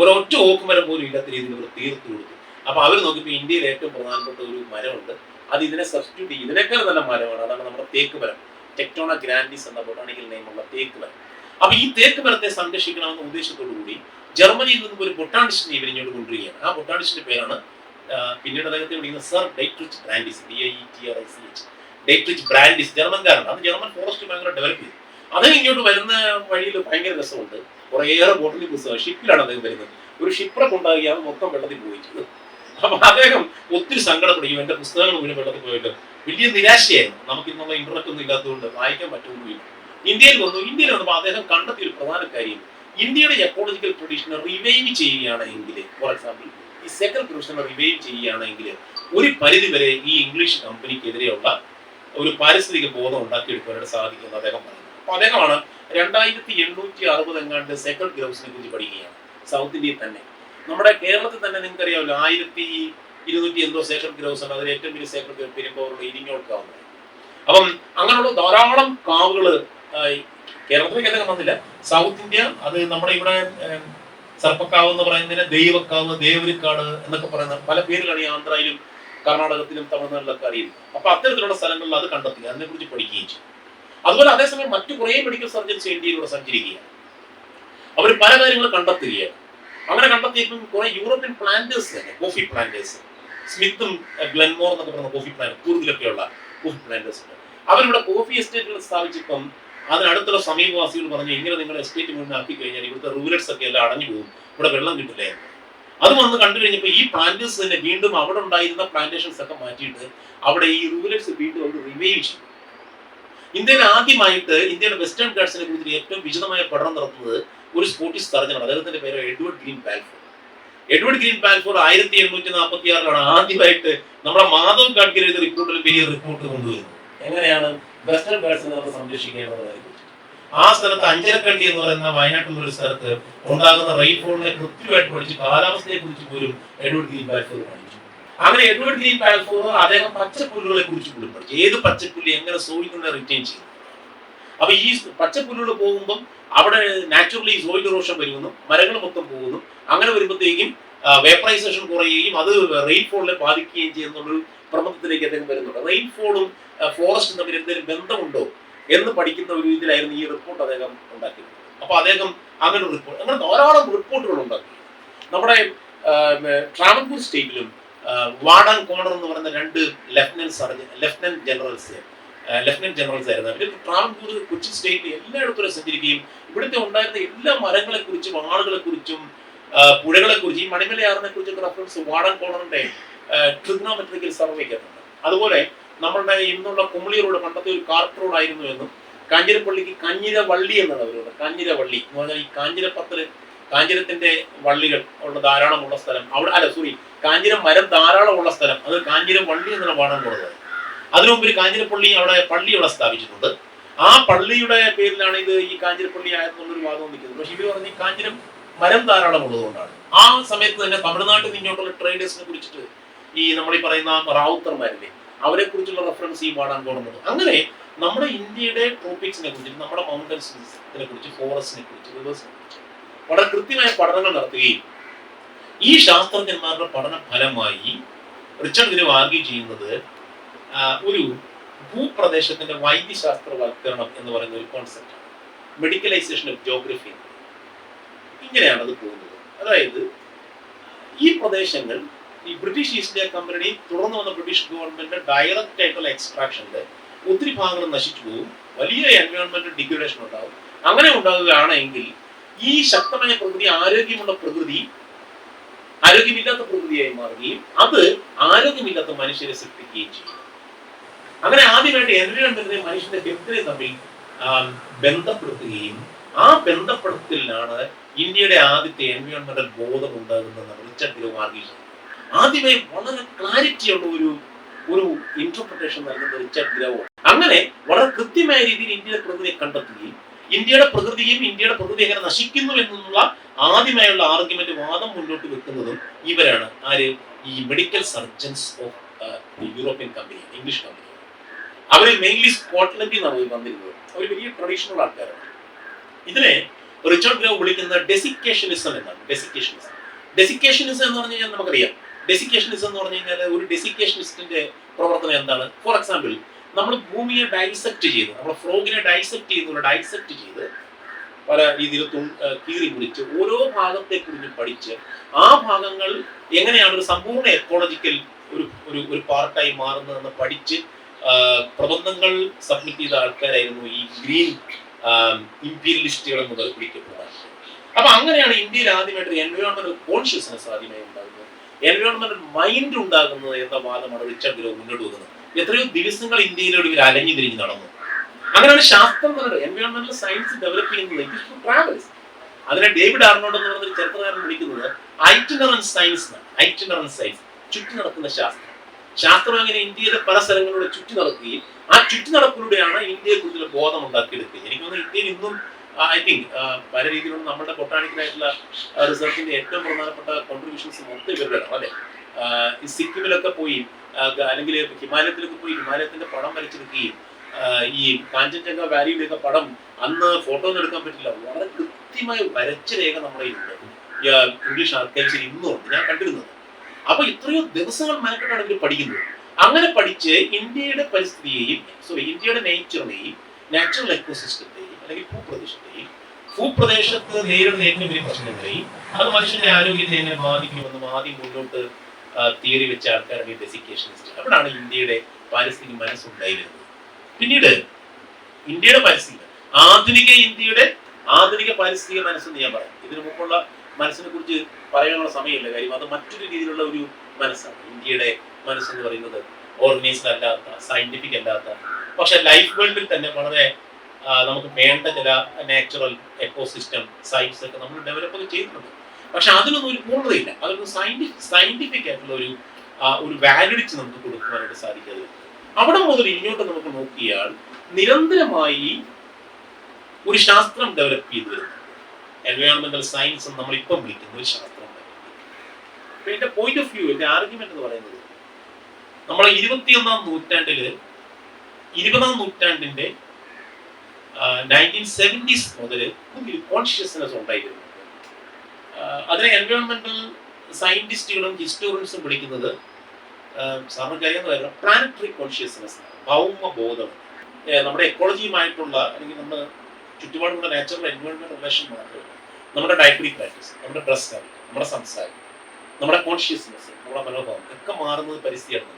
ഒരൊറ്റ ഓക്ക് മരം പോലും ഇല്ലാത്ത രീതിയിൽ അവർ തീർത്തു കൊടുത്തു. അപ്പൊ അവർ നോക്കിയപ്പോൾ ഇന്ത്യയിൽ ഏറ്റവും പ്രധാനപ്പെട്ട ഒരു മരമുണ്ട്, അത് ഇതിനെ സബ്സ്റ്റിറ്റ്യൂട്ട് ചെയ്യും, ഇതിനേക്കാൾ നല്ല മരമാണ്, അതാണ് നമ്മുടെ തേക്ക് മരം. ടെക്ടോണ ഗ്രാൻഡിസ് എന്ന ബൊട്ടാണിക്കൽ നെയിമുള്ള തേക്ക് മരം. അപ്പൊ ഈ തേക്ക് മരത്തെ സംരക്ഷിക്കണമെന്ന ഉദ്ദേശത്തോടു കൂടി ജർമ്മനിയിൽ നിന്നും ഒരു ബൊട്ടാണിസ്റ്റിനെ ഇവരിഞ്ഞോട് കൊണ്ടുവരികയാണ്. ആ ബൊട്ടാണിസ്റ്റിന്റെ പേരാണ് പിന്നീട് അദ്ദേഹത്തെ വിളിക്കുന്ന സർ ഡൈട്രിച്ച് ബ്രാൻഡിസ്, DIETRICH. ഡൈട്രിച്ച് ബ്രാൻഡിസ് ജർമ്മൻകാരാണ്. അത് ജർമ്മൻ ഫോറസ്റ്റ് ഭയങ്കര ഡെവലപ്പ് ചെയ്തു. അദ്ദേഹം ഇങ്ങോട്ട് വരുന്ന വഴിയിൽ ഭയങ്കര രസമുണ്ട്. കുറേയേറെ ബോട്ടിൽ പുസ്തകം ഷിപ്പിലാണ് അദ്ദേഹം വരുന്നത്. ഒരു ഷിപ്പറെ കൊണ്ടാകിയാണ് മൊത്തം വെള്ളത്തിൽ പോയിച്ചത്. അപ്പൊ അദ്ദേഹം ഒത്തിരി സങ്കടപ്പെടുകയും എന്റെ പുസ്തകങ്ങൾ മുഴുവൻ വെള്ളത്തിൽ പോയിട്ട് വലിയ നിരാശയായിരുന്നു. നമുക്ക് ഇന്നുള്ള ഇന്റർനെറ്റ് ഒന്നും ഇല്ലാത്തതുകൊണ്ട് വായിക്കാൻ പറ്റുന്നില്ല. ഇന്ത്യയിൽ വന്നപ്പോൾ അദ്ദേഹം കണ്ടെത്തിയ ഒരു പ്രധാന കാര്യം, ഇന്ത്യയുടെ എക്കോളജിക്കൽ ട്രഡീഷനെ റിവൈവ് ചെയ്യുകയാണെങ്കിൽ, ഫോർ എക്സാമ്പിൾ ഈ സെക്കൻഡ് ട്രഡീഷനെ റിവൈവ് ചെയ്യുകയാണെങ്കിൽ ഒരു പരിധി വരെ ഈ ഇംഗ്ലീഷ് കമ്പനിക്കെതിരെയുള്ള ഒരു പാരിസ്ഥിതിക ബോധം ഉണ്ടാക്കിയെടുക്കാനായിട്ട് സാധിക്കുമെന്ന് അദ്ദേഹം പറയുന്നത്. അപ്പൊ അദ്ദേഹമാണ് 2860 എങ്ങാണ്ട് സെക്കൻഡ് ഗ്രൗസിനെ കുറിച്ച് പഠിക്കുകയാണ്. സൗത്ത് ഇന്ത്യയിൽ തന്നെ, നമ്മുടെ കേരളത്തിൽ തന്നെ നിങ്ങൾക്ക് അറിയാമല്ലോ 1200 എന്തോ സേക്രഡ് ഗ്രൗസ് ആണ്. അതിൽ ഏറ്റവും വലിയ സേക്രഡ് ഗ്രൗ പെരുമ്പാവൂർ ഇരിങ്ങോൾ കാവ്. അപ്പം അങ്ങനെയുള്ള ധാരാളം കാവുകള് കേരളത്തിലേക്ക് അദ്ദേഹം വന്നില്ല. സൗത്ത് ഇന്ത്യ, അത് നമ്മുടെ ഇവിടെ സർപ്പക്കാവ് എന്ന് പറയുന്നതിന് ദൈവക്കാവ്, ദേവരിക്കാട് എന്നൊക്കെ പറയുന്ന പല പേരുകളാണ് ഈ ആന്ധ്രയിലും കർണാടകത്തിലും തമിഴ്നാട്ടിലൊക്കെ അറിയുന്നത്. അപ്പൊ അത്തരത്തിലുള്ള സ്ഥലങ്ങളിൽ അത് കണ്ടെത്തുക, അതിനെക്കുറിച്ച് പഠിക്കുകയും ചെയ്യും. അതുപോലെ അതേസമയം മറ്റു കുറേ മെഡിക്കൽ സർജൻസ് ഇന്ത്യയിലൂടെ സഞ്ചരിക്കുകയാണ്. അവർ പല കാര്യങ്ങൾ കണ്ടെത്തുകയാണ്. അങ്ങനെ കണ്ടെത്തിയപ്പോൾ കുറെ യൂറോപ്യൻ പ്ലാന്റേഴ്സ് തന്നെ, കോഫി പ്ലാന്റേഴ്സ്, സ്മിത്തും ഗ്ലെൻമോർ എന്നൊക്കെ പറയുന്ന കോഫി പ്ലാന്റ്, കൂർഗിലൊക്കെയുള്ള കോഫി പ്ലാന്റേഴ്സ് ഉണ്ട്. അവരിവിടെ കോഫി എസ്റ്റേറ്റുകൾ സ്ഥാപിച്ചപ്പം അതിനടുത്തുള്ള സമീപവാസികൾ പറഞ്ഞു, ഇങ്ങനെ നിങ്ങൾ എസ്റ്റേറ്റ് മുന്നേ ആക്കി കഴിഞ്ഞാൽ ഇവിടുത്തെ റൂലറ്റ്സ് ഒക്കെ എല്ലാം അടഞ്ഞു പോകും, ഇവിടെ വെള്ളം കിട്ടില്ല എന്ന്. അത് വന്ന് കണ്ടു കഴിഞ്ഞപ്പോൾ ഈ പ്ലാന്റേഴ്സ് തന്നെ വീണ്ടും അവിടെ ഉണ്ടായിരുന്ന പ്ലാന്റേഷൻസ് ഒക്കെ മാറ്റിയിട്ട് അവിടെ ഈ റൂലറ്റ്സ് വീണ്ടും അവർ റിവൈവ് ചെയ്തു. ഇന്ത്യയിൽ ആദ്യമായിട്ട് ഇന്ത്യയുടെ വെസ്റ്റേൺ ഗാർഡ്സിനെ കുറിച്ച് ഏറ്റവും വിശദമായ പഠനം നടത്തുന്നത് ഒരു സ്കോട്ടിഷ് സർജനാണ്. അദ്ദേഹത്തിന്റെ പേര് Edward green Balfour. Edward green Balfour 1846 ആദ്യമായിട്ട് നമ്മുടെ മാധവ് ഗാഡ്ഗിൽ എഴുതിയ റിപ്പോർട്ടിൽ വലിയ റിപ്പോർട്ട് കൊണ്ടുവരുന്നു. എങ്ങനെയാണ് വെസ്റ്റേൺ ഗാർഡ്സിനെ നമ്മൾ സംരക്ഷിക്കേണ്ടതിനെ കുറിച്ച്. ആ സ്ഥലത്ത് അഞ്ചരക്കണ്ടി എന്ന് പറയുന്ന വയനാട്ടിലുള്ള ഒരു സ്ഥലത്ത് ഉണ്ടാകുന്ന റെയിൻഫോളിനെ കൃത്യമായിട്ട് പഠിച്ച് കാലാവസ്ഥയെ കുറിച്ച് പോലും എഡ്വേർഡ് ഗ്രീൻ ബാൽഫോർ പഠിച്ചു. അങ്ങനെ എഡ്വേർഡ് ഗ്രീൻ ബാൽഫോർ അദ്ദേഹം പച്ചപ്പുല്ലുകളെ കുറിച്ച് പോലും പഠിച്ചു. ഏത് പച്ചപ്പുല്ല് എങ്ങനെ സോയിൽ നിന്ന് റിറ്റെയിൻ ചെയ്യും. അപ്പൊ ഈ പച്ചപ്പുല്ലുകൾ പോകുമ്പം അവിടെ നാച്ചുറലി സോയിൽ ഇറോഷൻ വരുമെന്നും മരങ്ങൾ മൊത്തം പോകുന്നു. അങ്ങനെ വരുമ്പോഴത്തേക്കും വേപ്പറൈസേഷൻ കുറയുകയും അത് റെയിൻഫോളിനെ ബാധിക്കുകയും ചെയ്യുന്നൊരു പ്രബന്ധത്തിലേക്ക് അദ്ദേഹം വരുന്നുണ്ട്. റെയിൻഫോളും ഫോറസ്റ്റും തമ്മിൽ എന്തെങ്കിലും ബന്ധമുണ്ടോ എന്ന് പഠിക്കുന്ന ഒരു ഇതിലായിരുന്നു ഈ റിപ്പോർട്ട് അദ്ദേഹം ഉണ്ടാക്കിയത്. അപ്പൊ അദ്ദേഹം അങ്ങനെ ഒരു റിപ്പോർട്ട്, അങ്ങനെ ധാരാളം റിപ്പോർട്ടുകൾ ഉണ്ടാക്കി. നമ്മുടെ ട്രാവൻകൂർ സ്റ്റേറ്റിലും വാർഡൻ കോണർ എന്ന് പറയുന്ന 2 ലെഫ്റ്റനന്റ് ജനറൽസ് ആയിരുന്നു. അവർ ട്രാവൻകൂർ കൊച്ചിൻ സ്റ്റേറ്റിൽ എല്ലായിടത്തും സഞ്ചരിക്കുകയും ഇവിടുത്തെ ഉണ്ടായിരുന്ന എല്ലാ മരങ്ങളെ കുറിച്ചും ആളുകളെ കുറിച്ചും പുഴകളെ കുറിച്ചും ഈ മണിമലയാറിനെ കുറിച്ചൊക്കെ റെഫറൻസ് വാർഡൻ കോണറിന്റെ ട്രിഗ്നോമെട്രിക്കൽ സർവേക്കുണ്ട്. അതുപോലെ നമ്മളുടെ ഇന്നുള്ള കുമളി റോഡ് പണ്ടത്തെ ഒരു കാർട്ട് റോഡ് ആയിരുന്നു എന്നും കാഞ്ഞിരപ്പള്ളിക്ക് കഞ്ഞിരവള്ളി എന്നാണ് അവരുണ്ട്. കഞ്ഞിരവള്ളി എന്ന് പറഞ്ഞാൽ ഈ കാഞ്ഞിരപ്പത്തിൽ കാഞ്ഞിരത്തിന്റെ വള്ളികൾ ഉള്ള ധാരാളമുള്ള സ്ഥലം അവിടെ, അല്ല സോറി, കാഞ്ഞിരം മരം ധാരാളമുള്ള സ്ഥലം, അത് കാഞ്ഞിരം വള്ളി എന്നുള്ള പാഠം കൊടുത്തത്. അതിനു മുമ്പ് കാഞ്ഞിരപ്പള്ളി പള്ളി അവിടെ സ്ഥാപിച്ചിട്ടുണ്ട്. ആ പള്ളിയുടെ പേരിലാണ് ഇത് ഈ കാഞ്ഞിരപ്പള്ളി ആയെന്നുള്ളൊരു വാദം നിൽക്കുന്നത്. പക്ഷെ ഇവർ പറഞ്ഞ കാഞ്ഞിരം മരം ധാരാളം ഉള്ളതുകൊണ്ടാണ്. ആ സമയത്ത് തന്നെ തമിഴ്നാട്ടിൽ നിന്നോട്ടുള്ള ട്രേഡേഴ്സിനെ കുറിച്ചിട്ട് ഈ നമ്മൾ ഈ പറയുന്ന റാവുത്തർമാരില്ലേ, അവരെ കുറിച്ചുള്ള റെഫറൻസ് ഈ പാടാൻ പോകുന്നത്. അങ്ങനെ നമ്മുടെ ഇന്ത്യയുടെ ട്രോപ്പിക്സിനെ കുറിച്ച്, നമ്മുടെ മൗണ്ടൻസിനെ കുറിച്ച്, ഫോറസ്റ്റിനെ കുറിച്ച്, റിവേഴ്സിനെ കുറിച്ച് വളരെ കൃത്യമായ പഠനങ്ങൾ നടത്തുകയും ഈ ശാസ്ത്രജ്ഞന്മാരുടെ പഠന ഫലമായി റിച്ചർഡ് ഗ്രേവ് ആർഗ്യൂ ചെയ്യുന്നത് ഒരു ഭൂപ്രദേശത്തിന്റെ വൈദ്യശാസ്ത്രവൽക്കരണം എന്ന് പറയുന്ന ഒരു കോൺസെപ്റ്റാണ്. മെഡിക്കലൈസേഷൻ ഓഫ് ജോഗ്രഫി. ഇങ്ങനെയാണ് അത് പോകുന്നത്. അതായത് ഈ പ്രദേശങ്ങൾ ഈ ബ്രിട്ടീഷ് ഈസ്റ്റ് ഇന്ത്യ കമ്പനി തുടർന്ന് വന്ന ബ്രിട്ടീഷ് ഗവൺമെന്റ് ഡയറക്റ്റ് ആയിട്ടുള്ള എക്സ്ട്രാക്ഷന്റെ ഒത്തിരി ഭാഗങ്ങൾ നശിച്ചു പോകും, വലിയ എൻവയോൺമെന്റൽ ഡിഗ്രഡേഷൻ ഉണ്ടാവും. അങ്ങനെ ഉണ്ടാവുകയാണെങ്കിൽ ഈ ശക്തമായ പ്രകൃതി ആരോഗ്യമില്ലാത്ത പ്രകൃതിയായി മാറുകയും അത് ആരോഗ്യമില്ലാത്ത മനുഷ്യരെ സൃഷ്ടിക്കുകയും ചെയ്യും. അങ്ങനെ ആദ്യമായിട്ട് എൻവയോൺമെന്റിനെ മനുഷ്യന്റെ ഹെൽത്തിനെ തമ്മിൽ ബന്ധപ്പെടുത്തുകയും ആ ബന്ധപ്പെടുത്തലിലാണ് ഇന്ത്യയുടെ ആദ്യത്തെ എൻവയോൺമെന്റൽ ബോധം ഉണ്ടാകുന്നതെന്ന് റിച്ചർഡ് ഗ്രേവ് ആർഗ്യൂ ചെയ്യുന്നു. ആദ്യമായി വളരെ ക്ലാരിറ്റിയുള്ള ഒരു ഇന്റർപ്രിട്ടേഷൻ നൽകുന്ന റിച്ചർഡ് ഗ്രേവ്. അങ്ങനെ വളരെ കൃത്യമായ രീതിയിൽ ഇന്ത്യയുടെ പ്രകൃതിയെ കണ്ടെത്തുകയും ഇന്ത്യയുടെ പ്രകൃതി എങ്ങനെ നശിക്കുന്നു എന്നുള്ള ആദ്യമായുള്ള ആർഗ്യുമെന്റ് വാദം മുന്നോട്ട് വെക്കുന്നതും ഇവരാണ്. ആര്? ഈ medical surgeons of European company, English company. അവർ മെയിൻലി സ്കോട്ട്ലൻഡിൽ നിന്നാണ് വന്നിരുന്നത്. അവർ വലിയ ട്രഡീഷണൽ ആൾക്കാരാണ്. ഇതിനെ റിച്ചർഡ് ഗ്രേവ് വിളിക്കുന്ന ഡെസിക്കേഷനിസം എന്നാണ്. ഡെസിക്കേഷനിസം എന്ന് പറഞ്ഞു കഴിഞ്ഞാൽ നമുക്കറിയാം, ഡെസിക്കേഷനിസം എന്ന് പറഞ്ഞു കഴിഞ്ഞാൽ ഒരു ഡെസിക്കേഷനിസ്റ്റിന്റെ പ്രവർത്തനം എന്താണ്? ഫോർ എക്സാമ്പിൾ, നമ്മൾ ഭൂമിയെ ഡൈസെക്ട് ചെയ്ത്, നമ്മൾ ഫ്രോഗിനെ ഡൈസെക്ട് ചെയ്ത് പല രീതിയിൽ കീറി മുറിച്ച് ഓരോ ഭാഗത്തെ കുറിച്ച് പഠിച്ച് ആ ഭാഗങ്ങൾ എങ്ങനെയാണ് ഒരു സമ്പൂർണ്ണ എക്കോളജിക്കൽ ഒരു പാർട്ടായി മാറുന്നതെന്ന് പഠിച്ച് പ്രബന്ധങ്ങൾ സബ്മിറ്റ് ചെയ്ത ആൾക്കാരായിരുന്നു ഈ ഗ്രീൻ ഇംപീരിയലിസ്റ്റുകൾ എന്ന് വിളിക്കപ്പെടുന്നത്. അപ്പൊ അങ്ങനെയാണ് ഇന്ത്യയിൽ ആദ്യമായിട്ട് എൻവയോൺമെന്റൽ കോൺഷ്യസ്നെസ് ആദ്യമായി ഉണ്ടാകുന്നത്, എൻവയോൺമെന്റൽ മൈൻഡ് ഉണ്ടാകുന്നത് എന്ന വാദമാണ് റിച്ചർഡ് ഗ്രേവ് മുന്നോട്ട് വെക്കുന്നത്. എത്രയോ ദിവസങ്ങൾ ഇന്ത്യയിലൂടെ ഇവർ അലഞ്ഞു തിരിഞ്ഞ് നടന്നു. അങ്ങനെയാണ് ശാസ്ത്രം എൻവയോൺമെന്റൽ സയൻസ് ഡെവലപ്പ് ചെയ്യുന്നത്. ട്രാവൽസ്. അതിനെ ഡേവിഡ് ആർണോൾഡ് എന്ന് പറഞ്ഞൊരു ചരിത്രകാരൻ വിളിക്കുന്നത് ഐറ്റിനറൻസ് സയൻസ്, ചുറ്റി നടക്കുന്ന ശാസ്ത്രം അങ്ങനെ ഇന്ത്യയിലെ പല സ്ഥലങ്ങളിലൂടെ ചുറ്റി നടക്കുകയും ആ ചുറ്റി നടപ്പിലൂടെയാണ് ഇന്ത്യയെ കുറിച്ചുള്ള ബോധം ഉണ്ടാക്കിയെടുക്കുക. എനിക്ക് തോന്നുന്നു ഇന്ത്യയിൽ ഇന്നും ഐ തിങ്ക് പല രീതിയിലുള്ള നമ്മുടെ ബൊട്ടാണിക്കലായിട്ടുള്ള റിസർച്ചിന്റെ ഏറ്റവും പ്രധാനപ്പെട്ട കോൺട്രിബ്യൂഷൻസ് മൊത്തം ഇവരുടെ അല്ലെ. ഈ സിക്കിമിലൊക്കെ പോയി അല്ലെങ്കിൽ ഹിമാലയത്തിലൊക്കെ പോയി ഹിമാലയത്തിന്റെ പടം വരച്ചെടുക്കുകയും ഈ കാഞ്ചൻജംഗ വാലിയുടെയൊക്കെ പടം അന്ന് ഫോട്ടോ ഒന്നും എടുക്കാൻ പറ്റില്ല, വളരെ കൃത്യമായി വരച്ച രേഖ നമ്മുടെ ഇംഗ്ലീഷ് ആർക്കൈവ്സിൽ ഇന്നും ഉണ്ട്, ഞാൻ കണ്ടിരുന്നത്. അപ്പൊ ഇത്രയോ ദിവസങ്ങൾ മെനക്കെട്ടാണ് ഇവർ പഠിക്കുന്നത്. അങ്ങനെ പഠിച്ച് ഇന്ത്യയുടെ പരിസ്ഥിതിയെയും ഇന്ത്യയുടെ നേച്ചറിനെയും നാച്ചുറൽ എക്കോസിസ്റ്റത്തെയും അല്ലെങ്കിൽ ഭൂപ്രദേശത്ത് നേരിടുന്ന ഏറ്റവും വലിയ പ്രശ്നങ്ങളെയും അത് മനുഷ്യന്റെ ആരോഗ്യത്തെ എങ്ങനെ ബാധിക്കുമെന്നും ആദ്യം മുന്നോട്ട് തിയറി വെച്ച ആൾക്കാരാണ് ഈ ഡെസിക്കേഷനിസ്റ്റ്. അവിടാണ് ഇന്ത്യയുടെ പാരിസ്ഥിതിക മനസ്സുണ്ടായിരുന്നത്. പിന്നീട് ഇന്ത്യയുടെ പരിസ്ഥിതി, ഇന്ത്യയുടെ ആധുനിക പാരിസ്ഥിതിക മനസ്സെന്ന് ഞാൻ പറയാം. ഇതിനു മുമ്പുള്ള മനസ്സിനെ കുറിച്ച് പറയാനുള്ള സമയമില്ല, കാര്യം അത് മറ്റൊരു രീതിയിലുള്ള ഒരു മനസ്സാണ്. ഇന്ത്യയുടെ മനസ്സെന്ന് പറയുന്നത് ഓർഗനൈസ്ഡ് അല്ലാത്ത, സയന്റിഫിക് അല്ലാത്ത, പക്ഷെ ലൈഫ് വേൾഡിൽ തന്നെ വളരെ നമുക്ക് വേണ്ട ചില നാച്ചുറൽ എക്കോസിസ്റ്റം സയൻസ് ഒക്കെ നമ്മൾ ഡെവലപ്പ് ചെയ്തിട്ടുണ്ട്. പക്ഷെ അതിനൊന്നും ഒരു പൂർണ്ണതയില്ല. അതൊന്നും സയന്റിഫിക് ആയിട്ടുള്ള ഒരു വാലിഡിറ്റി നമുക്ക് കൊടുക്കുവാനായിട്ട് സാധിക്കാതെ. അവിടെ മുതൽ ഇങ്ങോട്ട് നമുക്ക് നോക്കിയാൽ നിരന്തരമായി ഒരു ശാസ്ത്രം ഡെവലപ്പ് ചെയ്തു വരുന്നു. എൻവയോൺമെന്റൽ സയൻസ് നമ്മൾ ഇപ്പം വിളിക്കുന്ന ഒരു ശാസ്ത്രം. എന്റെ പോയിന്റ് ഓഫ് വ്യൂ, എന്റെ ആർഗ്യുമെന്റ് എന്ന് പറയുന്നത്, നമ്മളെ 20ാം നൂറ്റാണ്ടിന്റെ 1970s മുതൽ പുതിയൊരു കോൺഷ്യസ്നെസ് ഉണ്ടായിരുന്നു. അതിനെ എൻവയോൺമെന്റൽ സയന്റിസ്റ്റുകളും ഹിസ്റ്റോറിയൻസും വിളിക്കുന്നത് സാറിന് കഴിയുന്ന കാര്യം പ്ലാനറ്ററി കോൺഷ്യസ്നെസ്, ഭൗമബോധം. നമ്മുടെ എക്കോളജിയുമായിട്ടുള്ള അല്ലെങ്കിൽ നമ്മുടെ ചുറ്റുപാടുള്ള നാച്ചുറൽ എൻവയോൺമെന്റ് റിലേഷൻ മാത്രമല്ല, നമ്മുടെ ഡയറ്ററി പ്രാക്ടീസ്, നമ്മുടെ ഡ്രസ് ഹാബിറ്റ്, നമ്മുടെ സംസാരം, നമ്മുടെ കോൺഷ്യസ്നെസ്, നമ്മുടെ മനോഭാവം ഒക്കെ മാറുന്നത് പരിസ്ഥിതിയാണ്.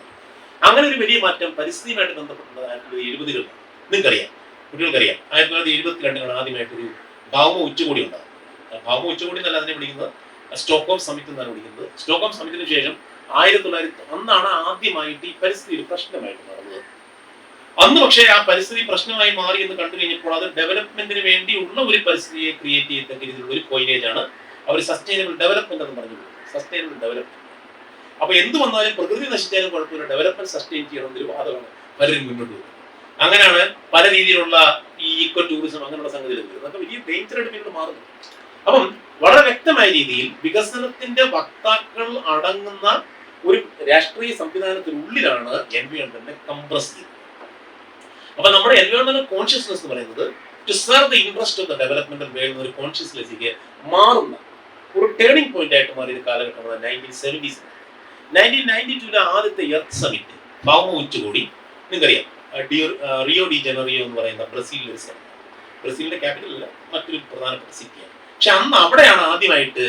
അങ്ങനെ ഒരു വലിയ മാറ്റം പരിസ്ഥിതിയുമായിട്ട് ബന്ധപ്പെട്ടത് 1970-കളിൽ. നിങ്ങൾക്കറിയാം, കുട്ടികൾക്കറിയാം, 1972 ആദ്യമായിട്ടൊരു ഭൗമ ഉച്ചകോടി ഉണ്ടാകും. ഭൗമ ഉച്ചകോടി എന്നല്ല അതിനെ വിളിക്കുന്നത്, സ്റ്റോക്ക്ഹോം സമിറ്റ് എന്നാണ് വിളിക്കുന്നത്. സ്റ്റോക്ക്ഹോം സമിറ്റിന് ശേഷം 1900 അന്നാണ് ആദ്യമായിട്ട് ഈ പരിസ്ഥിതി പ്രശ്നമായിട്ട് നടന്നത്. അന്ന് പക്ഷേ ആ പരിസ്ഥിതി പ്രശ്നമായി മാറി എന്ന് കണ്ടു കഴിഞ്ഞപ്പോൾ അത് ഡെവലപ്മെന്റിന് വേണ്ടിയുള്ള ഒരു പരിസ്ഥിതിയെ ക്രിയേറ്റ് ചെയ്യത്തക്ക രീതിയിലുള്ള ഒരു കോയിനേജ് ആണ് അവർ സസ്റ്റൈനബിൾ ഡെവലപ്മെന്റ് എന്ന് പറഞ്ഞു. Sustainable development. അപ്പൊ എന്ത് വന്നാലും പ്രകൃതി നശിച്ചാലും കുഴപ്പമില്ല, ഡെവലപ്മെന്റ് സസ്റ്റെയിൻ ചെയ്യണം എന്നൊരു വാദമാണ് പലരും മുന്നോട്ട് പോകുന്നത്. അങ്ങനെയാണ് പല രീതിയിലുള്ള ഈ ഈക്കോ ടൂറിസം അങ്ങനെയുള്ള സംഗതികൾ വരുന്നത്. അതൊക്കെ വലിയ ഡേഞ്ചറായിട്ട് പിന്നീട് മാറുന്നു. അപ്പം വളരെ വ്യക്തമായ രീതിയിൽ വികസനത്തിന്റെ വക്താക്കൾ അടങ്ങുന്ന ഒരു രാഷ്ട്രീയ സംവിധാനത്തിനുള്ളിലാണ് എൻവയോൺമെന്റിനെ കംപ്രസ് ചെയ്യുന്നത്. അപ്പൊ നമ്മുടെ എൻവയോൺമെന്റൽ കോൺഷ്യസ്നെസ് എന്ന് പറയുന്നത് to serve the interest of the developmental world എന്നൊരു കോൺഷ്യസ്നെസ്സിലേക്ക് മാറുന്ന ഒരു ടേണിംഗ് പോയിന്റ് ആയിട്ട് മാറിയ കാലഘട്ടമാണ് 1970s. 1992 ആദ്യത്തെ എർത്ത് സമിറ്റ്, ഭൗമ ഉച്ചകോടി, നിങ്ങൾക്കറിയാം, റിയോ ഡി ജനറിയോ എന്ന് പറയുന്ന ബ്രസീലിലെ ഒരു സ്ഥലം. ബ്രസീലിന്റെ ക്യാപിറ്റൽ അല്ല, മറ്റൊരു പ്രധാനപ്പെട്ട സിറ്റിയാണ്. പക്ഷെ അന്ന് അവിടെയാണ് ആദ്യമായിട്ട്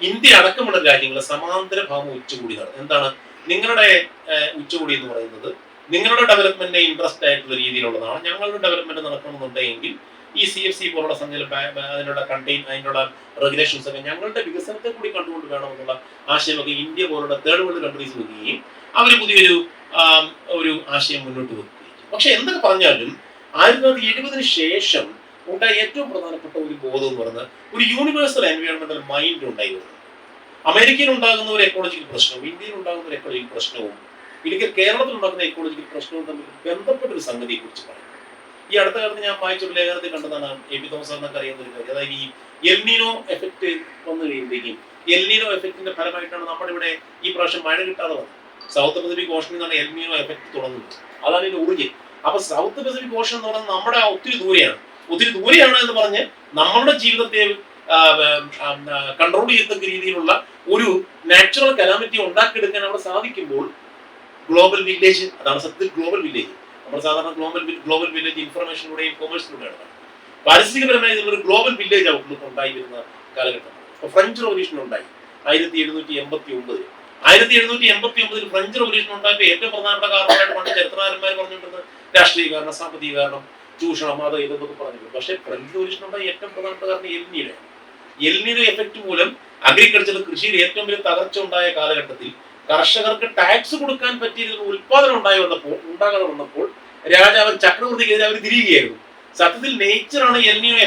ഇന്ത്യ അടക്കമുള്ള രാജ്യങ്ങളെ സമാന്തര ഭൗമ ഉച്ചകോടി നടന്നത്. എന്താണ് നിങ്ങളുടെ ഉച്ചകോടി എന്ന് പറയുന്നത്? നിങ്ങളുടെ ഡെവലപ്മെന്റ് ഇൻട്രസ്റ്റ് ആയിട്ടുള്ള രീതിയിലുള്ളതാണ്. ഞങ്ങളുടെ ഡെവലപ്മെന്റ് നടക്കണമെന്നുണ്ടെങ്കിൽ ഈ CFC പോലുള്ള സംഘടന അതിനുള്ള അതിനുള്ള റെഗുലേഷൻസ് ഒക്കെ ഞങ്ങളുടെ വികസനത്തെ കൂടി കണ്ടുകൊണ്ട് വേണമെന്നുള്ള ആശയമൊക്കെ ഇന്ത്യ പോലുള്ള തേർഡ് വേൾഡ് കൺട്രീസ് വെക്കുകയും അവർ പുതിയൊരു ഒരു ആശയം മുന്നോട്ട് വെക്കുകയും. പക്ഷെ എന്തൊക്കെ പറഞ്ഞാലും 1970 ശേഷം ഉണ്ടായ ഏറ്റവും പ്രധാനപ്പെട്ട ഒരു ബോധം എന്ന് പറയുന്നത് ഒരു യൂണിവേഴ്സൽ എൻവയോൺമെന്റൽ മൈൻഡ് ഉണ്ടായി വരുന്നത്. അമേരിക്കയിൽ ഉണ്ടാകുന്ന ഒരു എക്കോളജിക്കൽ പ്രശ്നവും ഇന്ത്യയിൽ ഉണ്ടാകുന്ന ഒരു എക്കോളജിക്കൽ പ്രശ്നവും എനിക്ക് കേരളത്തിൽ ഉണ്ടാക്കുന്ന എക്കോളജിക്കൽ പ്രശ്നവും തമ്മിൽ ബന്ധപ്പെട്ട ഒരു സംഗതിയെ കുറിച്ച് പറയും. ഈ അടുത്ത കാലത്ത് ഞാൻ വായിച്ചൊരു ലേഖനത്തിൽ കണ്ടതാണ്, AP തോമസ് എന്നൊക്കെ അറിയുന്ന ഒരു കാര്യം. അതായത് ഈ എൽനിനോ എഫക്ട് വന്നു കഴിയുമ്പോഴേക്കും എൽനിനോ എഫക്റ്റിന്റെ ഫലമായിട്ടാണ് നമ്മുടെ ഇവിടെ ഈ പ്രാവശ്യം മഴ കിട്ടാതെ വന്നത്. സൗത്ത് പസഫിക് ഓഷനിൽ നിന്നാണ് എൽനിനോ എഫക്ട് തുടങ്ങുന്നത്. അതാണ് ഇതിന്റെ ഒറിജിൻ. അപ്പൊ സൗത്ത് പസഫിക് ഓഷൻ എന്ന് പറയുന്നത് നമ്മുടെ ഒത്തിരി ദൂരെയാണ് എന്ന് പറഞ്ഞ് നമ്മളുടെ ജീവിതത്തെ കൺട്രോൾ ചെയ്യത്തക്ക രീതിയിലുള്ള ഒരു നാച്ചുറൽ കലാമിറ്റി ഉണ്ടാക്കിയെടുക്കാൻ അവിടെ സാധിക്കുമ്പോൾ ഗ്ലോബൽ വില്ലേജ്, അതാണ് സത്യത്തിൽ ഗ്ലോബൽ വില്ലേജ്. നമ്മൾ സാധാരണ ഗ്ലോബൽ വില്ലേജ് ഇൻഫർമേഷനിലൂടെയും കൊമേഴ്സിലൂടെയാണ്. പാരിസ്ഥിതികപരമായ ഒരു ഗ്ലോബൽ വില്ലേജ് ഔട്ട്ലുക്ക് ഉണ്ടായി വരുന്ന കാലഘട്ടം. ഇപ്പൊ ഫ്രഞ്ച് റവല്യൂഷൻ ഉണ്ടായി 1789. 1789 ഫ്രഞ്ച് റവല്യൂഷൻ ഉണ്ടായപ്പോൾ ഏറ്റവും പ്രധാനപ്പെട്ട കാരണമായിട്ട് പണ്ട് ചരിത്രകാരന്മാർ പറഞ്ഞിട്ടുണ്ട് രാഷ്ട്രീയ കാരണം, സാമ്പത്തിക കാരണം, ചൂഷണം, അത് ഇതൊക്കെ പറഞ്ഞിട്ടുണ്ട്. പക്ഷെ ഫ്രഞ്ച് റവല്യൂഷൻ ഉണ്ടായ ഏറ്റവും പ്രധാനപ്പെട്ട കാരണം എൽനിനോ എഫക്ട് മൂലം അഗ്രികൾച്ചർ, കൃഷിയിൽ ഏറ്റവും വലിയ തകർച്ച ഉണ്ടായ കാലഘട്ടത്തിൽ കർഷകർക്ക് ടാക്സ് കൊടുക്കാൻ പറ്റിയ ഉത്പാദനം ഉണ്ടാകാതെ വന്നപ്പോൾ രാജാവൻ ചക്രവർത്തിക്കെതിരെ അവർ തിരിയുകയായിരുന്നു. സത്യത്തിൽ നേച്ചറാണ് എൽനിനോ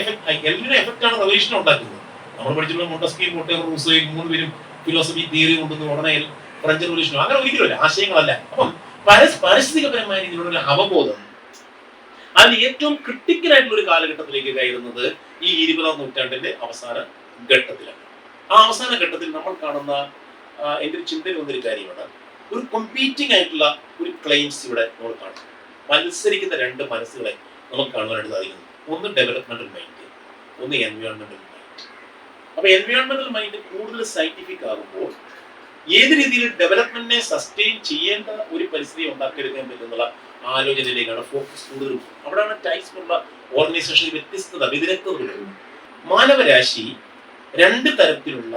എഫക്റ്റ് ആണ് റവല്യൂഷൻ ഉണ്ടാക്കുന്നത്. നമ്മൾ പഠിച്ചിട്ടുള്ള മോണ്ടസ്ക്യൂ, വോൾട്ടേർ, റൂസോ 3 പേരും ഫിലോസഫി തിയറി കൊണ്ടുവന്ന് ഉടനെ ഫ്രഞ്ച് റവല്യൂഷൻ അങ്ങനെ ഒരിക്കലുമല്ല, ആശയങ്ങളല്ല. അപ്പം പാരിസ്ഥിതികപരമായ രീതിയിലുള്ള ഒരു അവബോധം അതിന് ഏറ്റവും ക്രിട്ടിക്കൽ ആയിട്ടുള്ള ഒരു കാലഘട്ടത്തിലേക്ക് കയറുന്നത് ഈ 20ാം നൂറ്റാണ്ടിന്റെ അവസാന ഘട്ടത്തിലാണ്. ആ അവസാന ഘട്ടത്തിൽ നമ്മൾ കാണുന്ന എൻ്റെ ഒരു ചിന്തയിൽ വന്നൊരു കാര്യമാണ്, ഒരു കോമ്പീറ്റിംഗ് ആയിട്ടുള്ള ഒരു ക്ലെയിംസ് ഇവിടെ നമ്മൾ കാണും. മത്സരിക്കുന്ന 2 മനസ്സുകളെ നമുക്ക് കാണുവാനായിട്ട് സാധിക്കുന്നു. ഒന്ന് ഡെവലപ്മെന്റൽ മൈൻഡ്, ഒന്ന് എൻവയോൺമെന്റൽ മൈൻഡ്. അപ്പൊ എൻവയോൺമെന്റൽ മൈൻഡ് കൂടുതൽ സയന്റിഫിക് ആകുമ്പോൾ ഏത് രീതിയിൽ ഡെവലപ്മെന്റിനെ സസ്റ്റെയിൻ ചെയ്യേണ്ട ഒരു പരിസ്ഥിതി ഉണ്ടാക്കിയെടുക്കാൻ പറ്റുന്നുള്ള ആലോചനയിലേക്കാണ് ഫോക്കസ് കൂടുതലും. അവിടെയാണ് ടൈപ്സ് പോലുള്ള ഓർഗനൈസേഷൻ വ്യതിരക്തത. മാനവരാശി 2 തരത്തിലുള്ള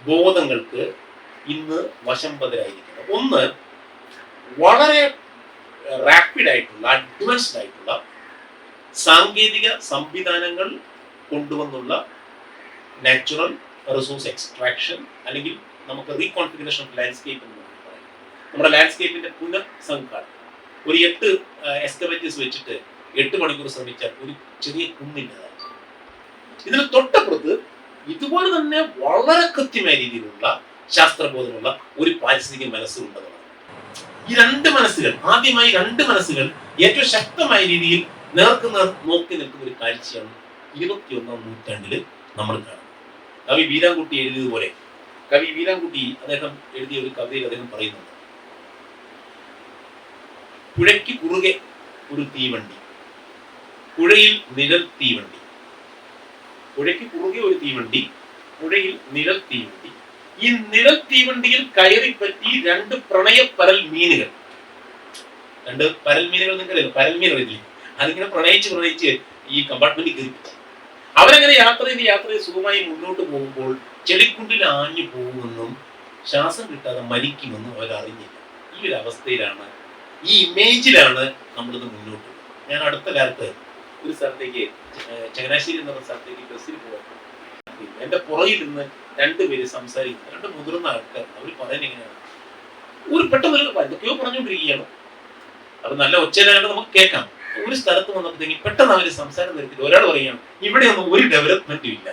ബോധങ്ങൾക്ക് ഇന്ന് വശംബദ്ധരായിരിക്കുന്നത്. ഒന്ന്, വളരെ റാപ്പിഡ് ആയിട്ടുള്ള അഡ്വാൻസ്ഡ് ആയിട്ടുള്ള സാങ്കേതിക സംവിധാനങ്ങൾ കൊണ്ടുവന്നുള്ള നാച്ചുറൽ റിസോഴ്സ് എക്സ്ട്രാക്ഷൻ, അല്ലെങ്കിൽ നമുക്ക് റീകോൺഫിഗറേഷൻ ഓഫ് ലാൻഡ്സ്കേപ്പ് എന്ന് പറയും. നമ്മുടെ ലാൻഡ്സ്കേപ്പിന്റെ പുനഃസംഘാടനം. ഒരു 8 എക്സ്കവേറ്റേഴ്സ് വെച്ചിട്ട് 8 മണിക്കൂർ ശ്രമിച്ചാൽ ഒരു ചെറിയ കുന്നിൻ്റെതാണ്. ഇതിന് തൊട്ടപ്പുറത്ത് ഇതുപോലെ തന്നെ വളരെ കൃത്യമായ രീതിയിലുള്ള ശാസ്ത്രബോധമുള്ള ഒരു പാരിസ്ഥിതിക മനസ്സുണ്ടെന്നാണ്. ഈ 2 മനസ്സുകൾ, ആദ്യമായി 2 മനസ്സുകൾ ഏറ്റവും ശക്തമായ രീതിയിൽ നേർക്കുനേർ നോക്കി നിൽക്കുന്ന ഒരു കാഴ്ചയാണ് 21ാം നൂറ്റാണ്ടിൽ നമ്മൾ കാണുന്നത്. കവി വീരാൻകുട്ടി എഴുതിയതുപോലെ, കവി വീരാൻകുട്ടി അദ്ദേഹം എഴുതിയ ഒരു കവിതയിൽ അദ്ദേഹം പറയുന്നുണ്ട്, പുഴയ്ക്ക് കുറുകെ ഒരു തീവണ്ടി, പുഴയിൽ നിഴൽ തീവണ്ടി. പുഴയ്ക്ക് കുറുകെ ഒരു തീവണ്ടി, പുഴയിൽ നിഴൽ തീവണ്ടി. ഈ നിഴൽ തീവണ്ടിയിൽ കയറിപ്പറ്റി 2 പ്രണയ പരൽ മീനുകൾ. 2 പരൽ മീനുകൾ നിങ്ങൾക്കറിയാം, പരൽ മീൻ അറിയില്ലേ? അതിങ്ങനെ പ്രണയിച്ച് ഈ കമ്പാർട്ട്മെന്റിൽ കയറിപ്പിച്ചു. അവരങ്ങനെ യാത്ര ചെയ്ത് സുഖമായി മുന്നോട്ട് പോകുമ്പോൾ ചെളിക്കുണ്ടിൽ ആഞ്ഞു പോകുമെന്നും ശ്വാസം കിട്ടാതെ മരിക്കുമെന്നും അവരറിഞ്ഞില്ല. ഈ ഒരു അവസ്ഥയിലാണ്, ഈ ഇമേജിലാണ് നമ്മളിത് മുന്നോട്ട് പോകുന്നത്. ഞാൻ അടുത്ത കാലത്ത് ഒരു സ്ഥലത്തേക്ക്, ചങ്ങനാശ്ശേരി എന്ന സ്ഥലത്തേക്ക് ബസ്സിൽ പോകാൻ, എന്റെ പുറകിൽ നിന്ന് 2 പേര് സംസാരിക്കുന്നു, 2 മുതിർന്ന ആൾക്കാർ. അവർ പറയുന്നത് എങ്ങനെയാണ്, ഒരു പെട്ടെന്ന് എന്തൊക്കെയോ പറഞ്ഞുകൊണ്ടിരിക്കുകയാണ്. അത് നല്ല ഒച്ചയിലായിട്ട് നമുക്ക് കേൾക്കാം. ഒരു സ്ഥലത്ത് വന്നപ്പോഴത്തേക്ക് പെട്ടെന്ന് അവർ സംസാരം നിർത്തിയിട്ട് ഒരാൾ പറയുകയാണ്, ഇവിടെയൊന്നും ഒരു ഡെവലപ്മെന്റും ഇല്ല.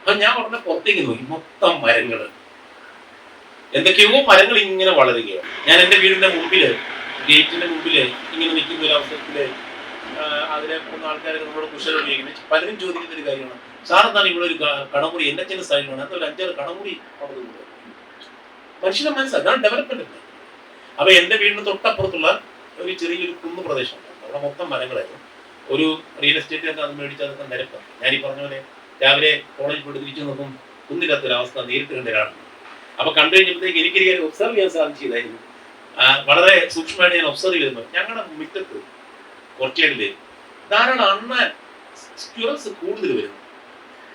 അപ്പൊ ഞാൻ ഉടനെ പുറത്തേക്ക് നോക്കി, മൊത്തം മരങ്ങൾ, എന്തൊക്കെയോ മരങ്ങൾ ഇങ്ങനെ വളരുകയാണ്. ഞാൻ എൻ്റെ വീടിന്റെ മുമ്പില്, ഗേറ്റിന്റെ മുമ്പില് ഇങ്ങനെ നിൽക്കുന്ന ഒരു അവസരത്തില് അതിലെ 3 ആൾക്കാരൊക്കെ നമ്മളോട് കുശലം ചോദിക്കുന്നത്. പലരും ചോദിക്കുന്ന ഒരു കാര്യമാണ്, സാർ എന്താണ് ഇവിടെ ഒരു കടമുറി എൻ്റെ അച്ഛൻ്റെ സൈഡിലാണ്, എന്താ ഒരു 5-6 കടമുറി അവിടെ മനുഷ്യന്റെ മനസ്സാണ്, അതാണ് ഡെവലപ്മെന്റ്. അപ്പൊ എൻ്റെ വീടിന് തൊട്ടപ്പുറത്തുള്ള ഒരു ചെറിയൊരു കുന്നു പ്രദേശമുണ്ട്, അവിടെ മൊത്തം മരങ്ങളായിരുന്നു. ഒരു റിയൽ എസ്റ്റേറ്റ് അത് മേടിച്ച് അതൊക്കെ നിരപ്പാണ്. ഞാൻ ഈ പറഞ്ഞ പോലെ രാവിലെ കോളേജ് പോയിട്ട് തിരിച്ചു നോക്കും, കുന്നില്ലാത്തൊരവസ്ഥ നേരിട്ട് കണ്ട ഒരാളാണ്. അപ്പൊ കണ്ടു കഴിഞ്ഞപ്പോഴത്തേക്ക് എനിക്കൊരു ഒബ്സർവ് ചെയ്യാൻ സാധിച്ചതായിരുന്നു. വളരെ സൂക്ഷ്മമായിട്ട് ഞാൻ ഒബ്സർവ് ചെയ്തപ്പോൾ ഞങ്ങളുടെ മുറ്റത്ത് കുറച്ചേടില് ധാരാളം അണ്ണാൻ സ്ക്യൂറൽസ് കൂടുതൽ വരുന്നു.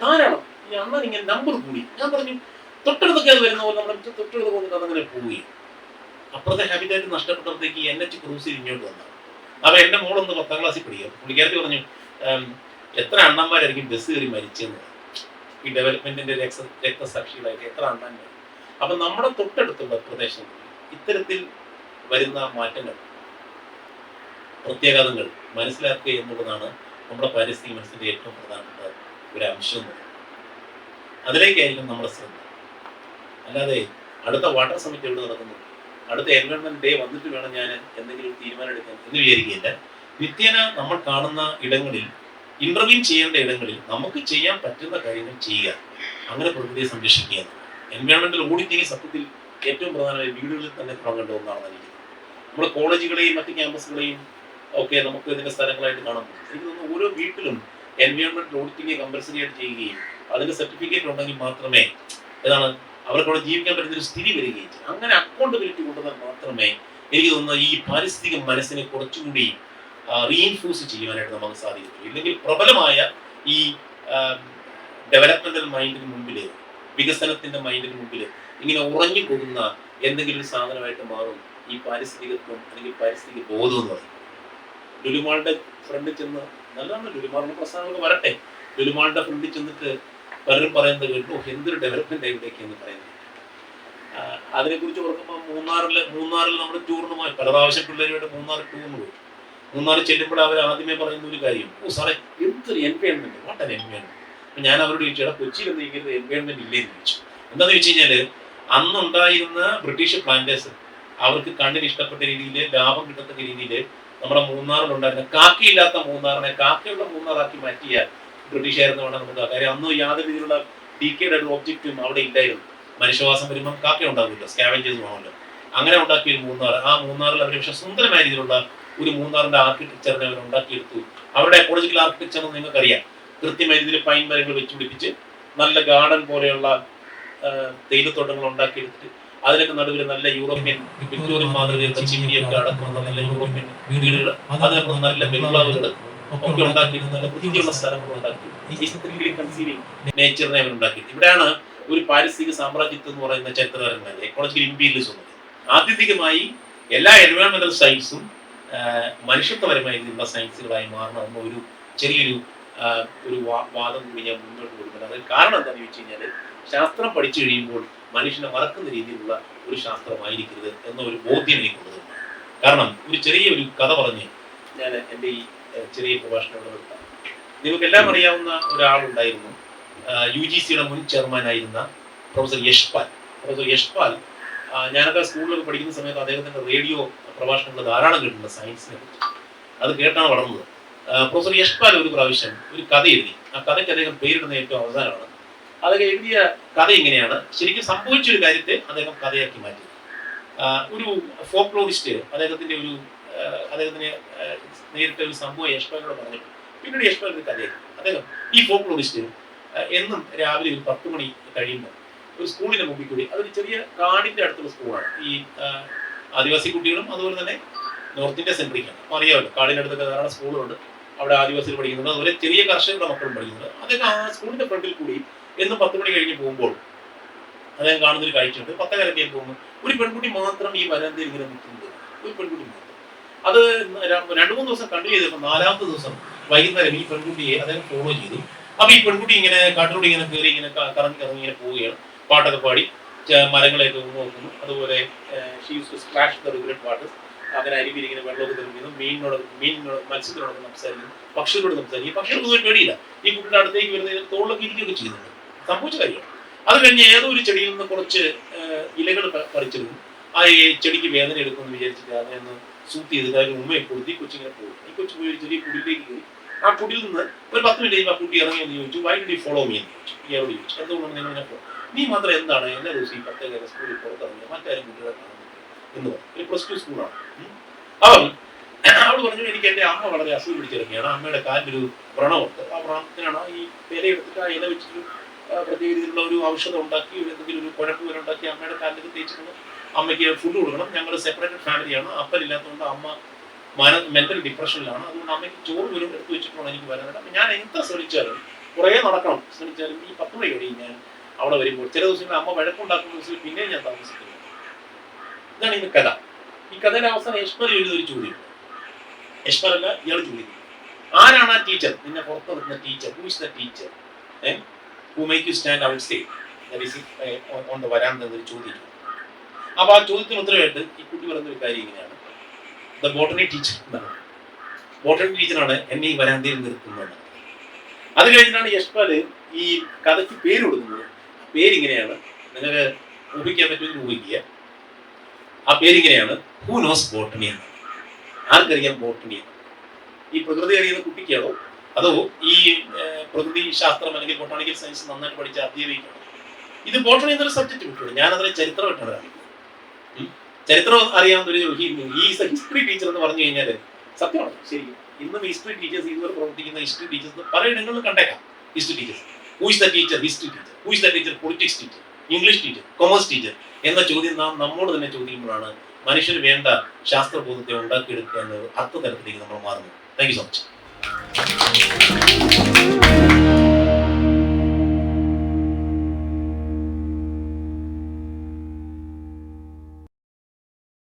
ധാരാളം ഈ അണ്ണാൻ ഇങ്ങനെ നമ്പർ കൂടി. ഞാൻ പറഞ്ഞു തൊട്ടടുത്തൊക്കെ അത് വരുന്ന പോലെ നമ്മുടെ തൊട്ടടുത്ത് പോകുന്നത് അതങ്ങനെ പോവുകയും അപ്പുറത്തെ ഹാബിറ്റായിട്ട് നഷ്ടപ്പെട്ടപ്പോഴത്തേക്ക് NH ക്രൂസ് ഇങ്ങോട്ട് വന്നു. അപ്പൊ എന്റെ മോളൊന്ന് 10ാം ക്ലാസ്സിൽ പഠിക്കുക. പുള്ളിക്കാരത്തി പറഞ്ഞു, എത്ര അണ്ണന്മാരായിരിക്കും ബസ് കയറി മരിച്ചെന്ന്, ഈ ഡെവലപ്മെന്റിന്റെ രക്തസാക്ഷികളായിട്ട് എത്ര അണ്ണന്മാർ. അപ്പൊ നമ്മുടെ തൊട്ടടുത്തുള്ള പ്രദേശങ്ങളിൽ ഇത്തരത്തിൽ വരുന്ന മാറ്റങ്ങൾ, പ്രത്യാഘാതങ്ങൾ മനസ്സിലാക്കുക എന്നുള്ളതാണ് നമ്മുടെ പാരിസ്ഥിതിക മനസ്സിന്റെ ഏറ്റവും പ്രധാനപ്പെട്ട ഒരു അംശം എന്ന് പറയുന്നത്. അതിലേക്കായിരിക്കും നമ്മുടെ ശ്രദ്ധ. അല്ലാതെ അടുത്ത വാട്ടർ സമ്മിറ്റ് എവിടെ നടക്കുന്നു, അടുത്ത എൻവയോൺമെന്റ് ഡേ വന്നിട്ട് വേണം ഞാൻ എന്തെങ്കിലും ഒരു തീരുമാനം എടുക്കാൻ എന്ന് വിചാരിക്കുകയില്ല. നിത്യേന നമ്മൾ കാണുന്ന ഇടങ്ങളിൽ, ഇന്റർവ്യൂ ചെയ്യേണ്ട ഇടങ്ങളിൽ നമുക്ക് ചെയ്യാൻ പറ്റുന്ന കാര്യങ്ങൾ ചെയ്യുക, അങ്ങനെ പ്രകൃതിയെ സംരക്ഷിക്കുക. എൻവയോൺമെന്റൽ ഓഡിറ്റിംഗ് സത്യത്തിൽ ഏറ്റവും പ്രധാനമായി വീടുകളിൽ തന്നെ തുടങ്ങേണ്ട ഒന്നാണെന്ന് എനിക്ക് തോന്നുന്നു. നമ്മുടെ കോളേജുകളെയും മറ്റ് ക്യാമ്പസുകളെയും ഒക്കെ നമുക്ക് ഇതിന്റെ സ്ഥലങ്ങളായിട്ട് കാണാൻ പറ്റും. എനിക്ക് തോന്നുന്നു ഓരോ വീട്ടിലും എൻവയോൺമെന്റൽ ഓഡിറ്റിംഗ് കമ്പൽസറി ആയിട്ട് ചെയ്യുകയും അതിന്റെ സർട്ടിഫിക്കറ്റ് ഉണ്ടെങ്കിൽ മാത്രമേ അവർക്ക് അവിടെ ജീവിക്കാൻ പറ്റുന്ന ഒരു സ്ഥിതി വരികയും ചെയ്യും. അങ്ങനെ അക്കൗണ്ടബിലിറ്റി കൊണ്ടുവന്നാൽ മാത്രമേ എനിക്ക് തോന്നുന്നു ഈ പാരിസ്ഥിതിക മനസ്സിനെ കുറച്ചുകൂടി റീഇൻഫോഴ്സ് ചെയ്യുവാനായിട്ട് നമുക്ക് സാധിക്കത്തുള്ളൂ. ഇല്ലെങ്കിൽ പ്രബലമായ ഈ ഡെവലപ്മെന്റൽ മൈൻഡിന് മുമ്പിൽ, വികസനത്തിന്റെ മൈൻഡിന് മുമ്പിൽ ഇങ്ങനെ ഉറഞ്ഞു പോകുന്ന എന്തെങ്കിലും ഒരു സാധനമായിട്ട് മാറും ഈ പാരിസ്ഥിതികത്വം അല്ലെങ്കിൽ പാരിസ്ഥിതിക ബോധം എന്ന് പറയും. ലുലുമാളുടെ ഫ്രണ്ടിൽ ചെന്ന്, നല്ലതാണ് ലുലുമാളുടെ പ്രസ്ഥാനങ്ങൾ വരട്ടെ, ലുലുമാളുടെ ഫ്രണ്ടിൽ ചെന്നിട്ട് പലരും പറയുന്നത് കേട്ടു, എന്തൊരു ഡെവലപ്മെന്റ് ആയിട്ടേക്ക് എന്ന് പറയുന്നത്. അതിനെക്കുറിച്ച് ഓർക്കുമ്പോൾ മൂന്നാറിൽ നമ്മൾ ടൂറിന് പോയി, പല പ്രാവശ്യം പിള്ളേരുമായിട്ട് മൂന്നാർ ടൂറിന് പോയി. മൂന്നാർ ചെല്ലുമ്പോൾ അവർ ആദ്യമേ പറയുന്ന ഒരു കാര്യം, സാറേ എന്തൊരു എൻവയോൺമെന്റ്, വാട്ട് ആൻ എൻവയോൺമെന്റ്. അപ്പൊ ഞാൻ അവരോട് ചോദിച്ചു, കൊച്ചിയിൽ എന്തെങ്കിലും എൻവയോൺമെന്റ് ഇല്ലേന്ന് ചോദിച്ചു. എന്താന്ന് വെച്ച് കഴിഞ്ഞാല് അന്നുണ്ടായിരുന്ന ബ്രിട്ടീഷ് പ്ലാന്റേഴ്സ് അവർക്ക് കണ്ണിന് ഇഷ്ടപ്പെട്ട രീതിയിൽ, ലാഭം കിട്ടത്തക്ക രീതിയിൽ നമ്മുടെ മൂന്നാറിലുണ്ടായിരുന്ന കാക്കയില്ലാത്ത മൂന്നാറിനെ കാക്കയുള്ള മൂന്നാറാക്കി മാറ്റിയ ബ്രിട്ടീഷുകാരെന്ന് വേണം നമുക്ക്. കാര്യം അന്ന് യാതൊരു രീതിയിലുള്ള ഡീക്കേഡ് ഒബ്ജക്റ്റും അവിടെ ഇല്ലായിരുന്നു. മനുഷ്യവാസം വരുമ്പോൾ കാക്ക ഉണ്ടാവില്ല, സ്കാവഞ്ചേഴ്സ് വേണമല്ലോ. അങ്ങനെ ഉണ്ടാക്കിയ ഒരു മൂന്നാർ, ആ മൂന്നാറിൽ അവർ പക്ഷെ സുന്ദരമായ രീതിയിലുള്ള ഒരു മൂന്നാറിന്റെ ആർക്കിടെക്ചറിനെ അവർ ഉണ്ടാക്കിയെടുത്തു. അവരുടെ എക്കോളജിക്കൽ ആർക്കിടെക്ചർ എന്ന് നിങ്ങൾക്കറിയാം, കൃത്യമായ രീതിയിൽ പൈൻ മരങ്ങൾ വെച്ച് പിടിപ്പിച്ച് നല്ല ഗാർഡൻ പോലെയുള്ള തേയിലത്തോട്ടങ്ങൾ ഉണ്ടാക്കിയെടുത്തിട്ട് അതിനൊക്കെ നടുവിൽ നല്ല യൂറോപ്യൻ വിക്ടോറിയൻ മാതൃകയൊക്കെ ചിമ്മിയൊക്കെ അടക്കുന്ന നല്ല യൂറോപ്യൻ വീടുകൾ, അതിനൊക്കെ നല്ല ബംഗ്ലാവുകൾ ഒക്കെ ഉണ്ടാക്കിയിട്ട് നല്ല വൃത്തിയുള്ള സ്ഥലങ്ങൾ ഉണ്ടാക്കി നേച്ചറിനെ അവർ ഉണ്ടാക്കി. ഇവിടെയാണ് ഒരു പാരിസ്ഥിതിക സാമ്രാജ്യത്വം എന്ന് പറയുന്ന ചരിത്രകാരന്മാർ എക്കോളജിക്കൽ ഇമ്പീരിയലിസം. ആത്യന്തികമായി എല്ലാ എൻവയോൺമെന്റൽ സയൻസും മനുഷ്യത്വപരമായ രീതിയിലുള്ള സയൻസുകളായി മാറണമെന്ന ഒരു ചെറിയൊരു വാദം കൂടി ഞാൻ മുന്നോട്ട് കൊടുക്കുന്നത്. അതിന് കാരണം എന്താണെന്ന് ചോദിച്ചു കഴിഞ്ഞാൽ, ശാസ്ത്രം പഠിച്ചു കഴിയുമ്പോൾ മനുഷ്യനെ മറക്കുന്ന രീതിയിലുള്ള ഒരു ശാസ്ത്രമായിരിക്കരുത് എന്ന ഒരു ബോധ്യം എനിക്കുള്ളത്. കാരണം ഒരു ചെറിയൊരു കഥ പറഞ്ഞ് ഞാൻ എൻ്റെ ഈ ചെറിയ പ്രഭാഷണം ഇവിടെ നിർത്താം. നിങ്ങൾക്കെല്ലാം അറിയാവുന്ന ഒരാളുണ്ടായിരുന്നു, UGCയുടെ മുൻ ചെയർമാനായിരുന്ന പ്രൊഫസർ യശ്പാൽ. പ്രൊഫസർ യശ്പാൽ, ഞാനൊക്കെ സ്കൂളിലൊക്കെ പഠിക്കുന്ന സമയത്ത് അദ്ദേഹത്തിൻ്റെ റേഡിയോ പ്രഭാഷണങ്ങൾ ധാരാളം കേട്ടിട്ടുണ്ട് സയൻസിനെ കുറിച്ച്. അത് കേട്ടാണ് വളർന്നത്. പ്രൊഫസർ യശ്പാൽ ഒരു പ്രാവശ്യം ഒരു കഥ എഴുതി. ആ കഥയ്ക്ക് അദ്ദേഹം പേരിടുന്ന ഏറ്റവും അവസാനമാണ്. അതൊക്കെ എഴുതിയ കഥ ഇങ്ങനെയാണ്. ശരിക്കും സംഭവിച്ചൊരു കാര്യത്തെ അദ്ദേഹം കഥയാക്കി മാറ്റി. ഒരു ഫോക്ലോറിസ്റ്റ് അദ്ദേഹത്തിന് നേരിട്ട ഒരു സംഭവം യശ്പാലിനോട് പറഞ്ഞു. പിന്നീട് യശ്പാൽ ഒരു കഥയാക്കി. അദ്ദേഹം ഈ ഫോക്ലോറിസ്റ്റ് എന്നും രാവിലെ ഒരു 10 മണി കഴിയുമ്പോൾ ഒരു സ്കൂളിന്റെ മുമ്പിൽ കൂടി, അതൊരു ചെറിയ കാടിന്റെ അടുത്തുള്ള സ്കൂളാണ്, ഈ ആദിവാസി കുട്ടികളും അതുപോലെ തന്നെ നോർത്ത് ഇന്ത്യ സെൻട്രിക്കാണ്. അപ്പോൾ അറിയാമല്ലോ, കാടിന്റെ അടുത്തൊക്കെ ധാരാളം സ്കൂളുകളുണ്ട്, അവിടെ ആദിവാസികൾ പഠിക്കുന്നുണ്ട്, അതുപോലെ ചെറിയ കർഷകരുടെ മക്കളും പഠിക്കുന്നുണ്ട്. അദ്ദേഹം ആ സ്കൂളിന്റെ ഫ്രണ്ടിൽ കൂടി എന്നും 10 മണി കഴിഞ്ഞ് പോകുമ്പോൾ അദ്ദേഹം കാണുന്നൊരു കാഴ്ചയുണ്ട്. 10:30 പോകുമ്പോൾ ഒരു പെൺകുട്ടി മാത്രം ഈ വരാന്തയിൽ ഇങ്ങനെ നിൽക്കുന്നത്, ഒരു പെൺകുട്ടി മാത്രം. അത് 2-3 ദിവസം കണ്ടിന്യൂ ചെയ്തപ്പോൾ 4ാമത്തെ ദിവസം വൈകുന്നേരം ഈ പെൺകുട്ടിയെ അദ്ദേഹം ഫോളോ ചെയ്തു. അപ്പൊ ഈ പെൺകുട്ടി ഇങ്ങനെ കാട്ടിലൂടെ ഇങ്ങനെ കയറി ഇങ്ങനെ കറങ്ങി ഇങ്ങനെ പോവുകയാണ്, പാട്ടൊക്കെ പാടി മരങ്ങളെയൊക്കെ നോക്കുന്നു. അതുപോലെ അങ്ങനെ അരുവിയിൽ ഇങ്ങനെ വെള്ളമൊക്കെ തെളിഞ്ഞു, മത്സ്യത്തിനോടൊക്കെ സംസാരിക്കുന്നു, പക്ഷികളോട് സംസാരിക്കും. പക്ഷികൾക്ക് പേടിയില്ല. ഈ കുട്ടിയുടെ അടുത്തേക്ക് വരുന്നതിന് തോളിലൊക്കെ ഇരിക്കുകയൊക്കെ ചെയ്യുന്നുണ്ട്. സംഭവിച്ച കാര്യമാണ്. അത് കഴിഞ്ഞ് ഏതോ ഒരു ചെടിയിൽ നിന്ന് കുറച്ച് ഇലകൾ പറിച്ചെടുക്കും. ആ ചെടിക്ക് വേദന എടുക്കുമെന്ന് വിചാരിച്ചിട്ട് അതിനെ ഒന്ന് സൂത്ത് ചെയ്തിട്ട് അതിന് ഉമ്മയെ കൊടുത്ത് ഈ കൊച്ചിങ്ങനെ പോകും. ഈ കൊച്ചു പോയി ഒരു ചെറിയ കുടിയിലേക്ക് കയറി. ആ കുടിയിൽ നിന്ന് ഒരു 10 മിനിറ്റ് കഴിയുമ്പോൾ ആ കുട്ടി ഇറങ്ങി എന്ന് ചോദിച്ചു, വൈ ഡി ഫോളോ മീ എന്ന് ചോദിച്ചു. ഇയാളോട് ചോദിച്ചു, എന്തുകൊണ്ടാണ് നിങ്ങൾ ഇങ്ങനെ പോകും? നീ മാത്രം എന്താണ് എല്ലാ ദിവസവും ഈ 10 സ്കൂളിൽ പുറത്തിറങ്ങിയ മറ്റാരും കുട്ടികളെ കാണുന്നത് എന്ന് പറഞ്ഞു. ഒരു +2 സ്കൂളാണ്. അവൻ അവൾ പറഞ്ഞു, എനിക്ക് എൻ്റെ അമ്മ വളരെ അസുഖം പിടിച്ചിറങ്ങിയാണ്. അമ്മയുടെ കാലിലൊരു വ്രണമുണ്ട്. ആ വ്രണത്തിനാണ് ഈ ഇല എടുത്തിട്ട് ആ ഇല വെച്ചിട്ട് പ്രത്യേക രീതിയിലുള്ള ഒരു ഔഷധം ഉണ്ടാക്കി എന്തെങ്കിലും ഒരു കുഴപ്പ് വരെ ഉണ്ടാക്കി അമ്മയുടെ കാലിലേക്ക് തേച്ചിട്ട് അമ്മയ്ക്ക് ഫുഡ് കൊടുക്കണം. ഞങ്ങൾ സെപ്പറേറ്റഡ് ഫാമിലിയാണ്. അപ്പനില്ലാത്തതുകൊണ്ട് അമ്മ മെന്റൽ ഡിപ്രഷനിലാണ്. അതുകൊണ്ട് അമ്മയ്ക്ക് ചോറ് പോലും എടുത്ത് വെച്ചിട്ടാണ് എനിക്ക് വരാനായിട്ട്. അപ്പം ഞാൻ എത്ര ശ്രമിച്ചാലും കുറേ നടക്കണം ശ്രമിച്ചാലും ഈ 10 മണി കഴിയും ഞാൻ അവിടെ വരുമ്പോൾ. ചില ദിവസങ്ങളിൽ അമ്മ വഴക്കുണ്ടാക്കുന്ന ദിവസത്തിൽ പിന്നെയും ഞാൻ താമസിക്കുന്നു. ഇതാണ് ഇതിന്റെ കഥ. ഈ കഥയുടെ അവസാനം യശ്മൽ എഴുതിയൊരു ചോദ്യം. യശ്മലല്ല, ഇയാൾ ചോദിക്കും, ആരാണ് ആ ടീച്ചർ? നിന്നെ പുറത്ത് നിർത്തുന്ന teacher? Who is the teacher who make you stand outside on the veranda എന്നൊരു ചോദ്യം. അപ്പൊ ആ ചോദ്യത്തിന് ഉത്തരവായിട്ട് ഈ കുട്ടി പറയുന്ന ഒരു കാര്യം ഇങ്ങനെയാണ്, ദ ബോട്ടണി ടീച്ചർ എന്നാണ്. ബോട്ടണി ടീച്ചറാണ് എന്നെ ഈ വരാന്തയിൽ നിർത്തുന്നത്. അത് കഴിഞ്ഞിട്ടാണ് യശ്പാല് ഈ കഥയ്ക്ക് പേര് കൊടുക്കുന്നത്. പേരിങ്ങനെയാണ്, നിങ്ങൾക്ക് ഊഹിക്കാൻ പറ്റുമെങ്കിൽ ഊഹിക്കുക. ആ പേരിങ്ങനെയാണ്, ഹൂ നോസ് ബോട്ടണി എന്ന്. ആർക്കറിയാം ബോട്ടണി എന്ന്? ഈ പ്രകൃതി അറിയുന്ന കുട്ടിക്കാണോ അതോ ഈ പ്രകൃതി ശാസ്ത്രം അല്ലെങ്കിൽ ബൊട്ടാണിക്കൽ സയൻസ് നന്നായിട്ട് പഠിച്ച അധ്യാപിക്കാണോ? ഇത് ബോട്ടണി എന്നൊരു സബ്ജക്ട് വിട്ടു. ഞാൻ അതിനെ ചരിത്രമായിട്ടാണ് കാണിക്കുന്നത്. ചരിത്രം അറിയാവുന്ന ഒരു ഈ ഹിസ്റ്ററി ടീച്ചർ എന്ന് പറഞ്ഞു കഴിഞ്ഞാൽ സത്യമാണ്, ശരി. ഇന്നും ഹിസ്റ്ററി ടീച്ചേഴ്സ് ഇതുവരെ പ്രവർത്തിക്കുന്ന ഹിസ്റ്ററി ടീച്ചേഴ്സ് പലയിടങ്ങളിലും കണ്ടേക്കാം. History teachers, who is the teacher? History teacher. Who is the teacher? Politics teacher, English teacher, commerce teacher എന്ന ചോദ്യം നാം നമ്മോട് തന്നെ ചോദിക്കുമ്പോഴാണ് മനുഷ്യന് വേണ്ട ശാസ്ത്രബോധത്തെ ഉണ്ടാക്കിയെടുക്കുക എന്ന അർത്ഥതലത്തിലേക്ക് നമ്മൾ മാറുന്നത്. Thank you so much.